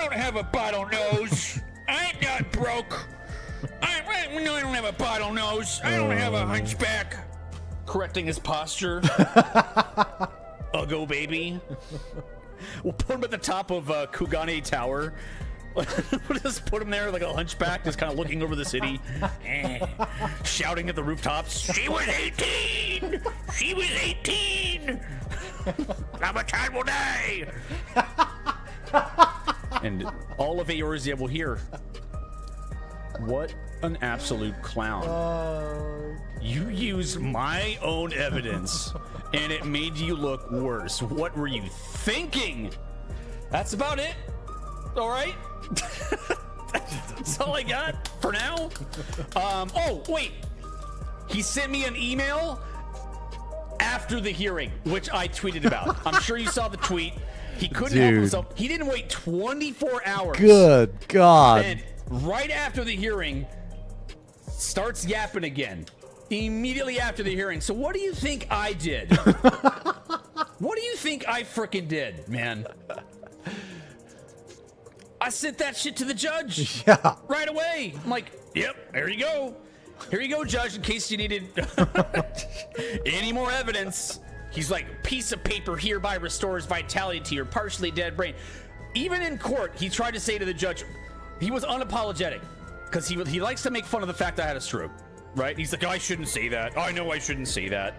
don't have a bottle nose. I'm not broke. I don't have a bottle nose. I don't have a hunchback. Correcting his posture. Uggo baby. We'll put him at the top of Kugane Tower. We'll just put him there like a hunchback, just kind of looking over the city, shouting at the rooftops. She was 18. She was 18. Llamatodd will die. And all of Eorzea will hear. What an absolute clown. You used my own evidence, and it made you look worse. What were you thinking? That's about it. All right. That's all I got for now. Oh, wait. He sent me an email after the hearing, which I tweeted about. I'm sure you saw the tweet. He couldn't help himself. He didn't wait 24 hours. Good God. And right after the hearing, starts yapping again. Immediately after the hearing. So what do you think I did? What do you think I frickin' did, man? I sent that shit to the judge. Yeah. Right away. I'm like, yep, there you go. Here you go, judge, in case you needed any more evidence. He's like, piece of paper hereby restores vitality to your partially dead brain. Even in court, he tried to say to the judge, he was unapologetic, because he likes to make fun of the fact I had a stroke, right? He's like, oh, I shouldn't say that. I know I shouldn't say that.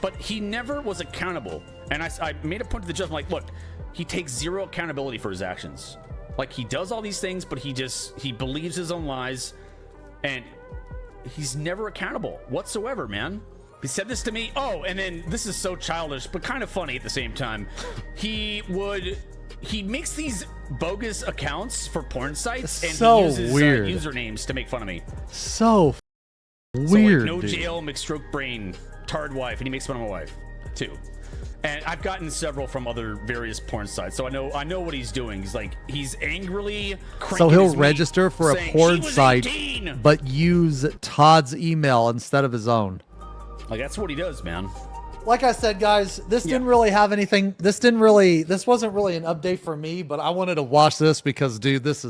But he never was accountable. And I made a point to the judge, I'm like, look, he takes zero accountability for his actions. Like, he does all these things, but he believes his own lies, and he's never accountable whatsoever, man. He said this to me. Oh, and then this is so childish, but kind of funny at the same time. He would he makes these bogus accounts for porn sites and So he uses weird. usernames to make fun of me. So So weird. like, no dude. jail, McStroke brain, tard wife, and he makes fun of my wife too. And I've gotten several from other various porn sites, so I know what he's doing. He's angrily cranking So he'll his meat, register for a saying, porn "She was site, 18." but use Todd's email instead of his own. Like that's what he does, man. Like I said, guys, this didn't really have anything. This wasn't really an update for me, but I wanted to watch this because, dude, this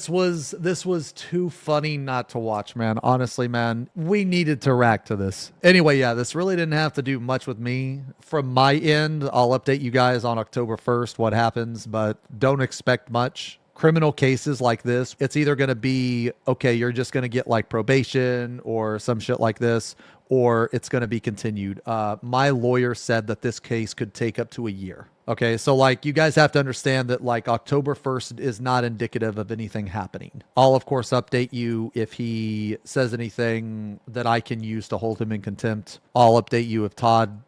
was too funny not to watch, man. Honestly, man, we needed to react to this. Anyway, yeah, this really didn't have to do much with me. From my end, I'll update you guys on October 1st what happens, but don't expect much. Criminal cases like this, it's either going to be, okay, you're just going to get like probation or some shit like this, or it's going to be continued. My lawyer said that this case could take up to a year. Okay, so like you guys have to understand that like October 1st is not indicative of anything happening. I'll of course update you if he says anything that I can use to hold him in contempt. I'll update you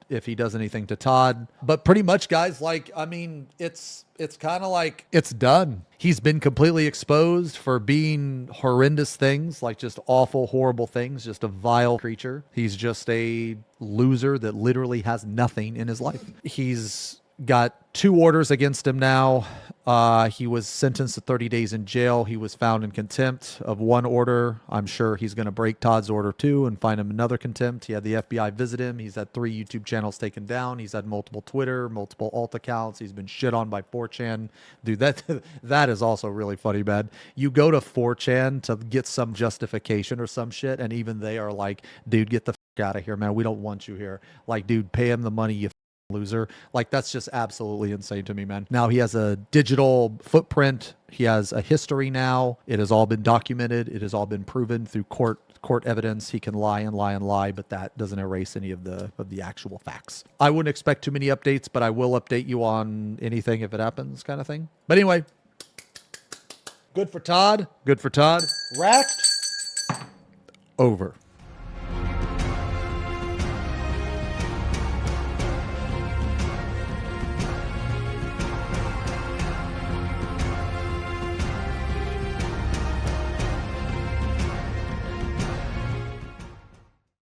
if he does anything to Todd. But pretty much, guys, like, I mean, it's kind of like it's done. He's been completely exposed for being horrendous things, like just awful, horrible things, just a vile creature. He's just a loser that literally has nothing in his life. He's got 2 orders against him now. He was sentenced to 30 days in jail. He was found in contempt of 1 order. I'm sure he's going to break Todd's order too and find him another contempt. He had the FBI visit him. He's had 3 YouTube channels taken down. He's had multiple Twitter, multiple alt accounts. He's been shit on by 4chan. Dude, that is also really funny, man. You go to 4chan to get some justification or some shit, and even they are like, dude, get the fuck out of here, man. We don't want you here. Like, dude, pay him the money, you loser. Like, that's just absolutely insane to me, man. Now he has a digital footprint. He has a history now. It has all been documented. It has all been proven through court evidence. He can lie and lie and lie, but that doesn't erase any of the actual facts. I wouldn't expect too many updates, but I will update you on anything if it happens, kind of thing. But anyway, good for Todd. Good for Todd. Racked. Over.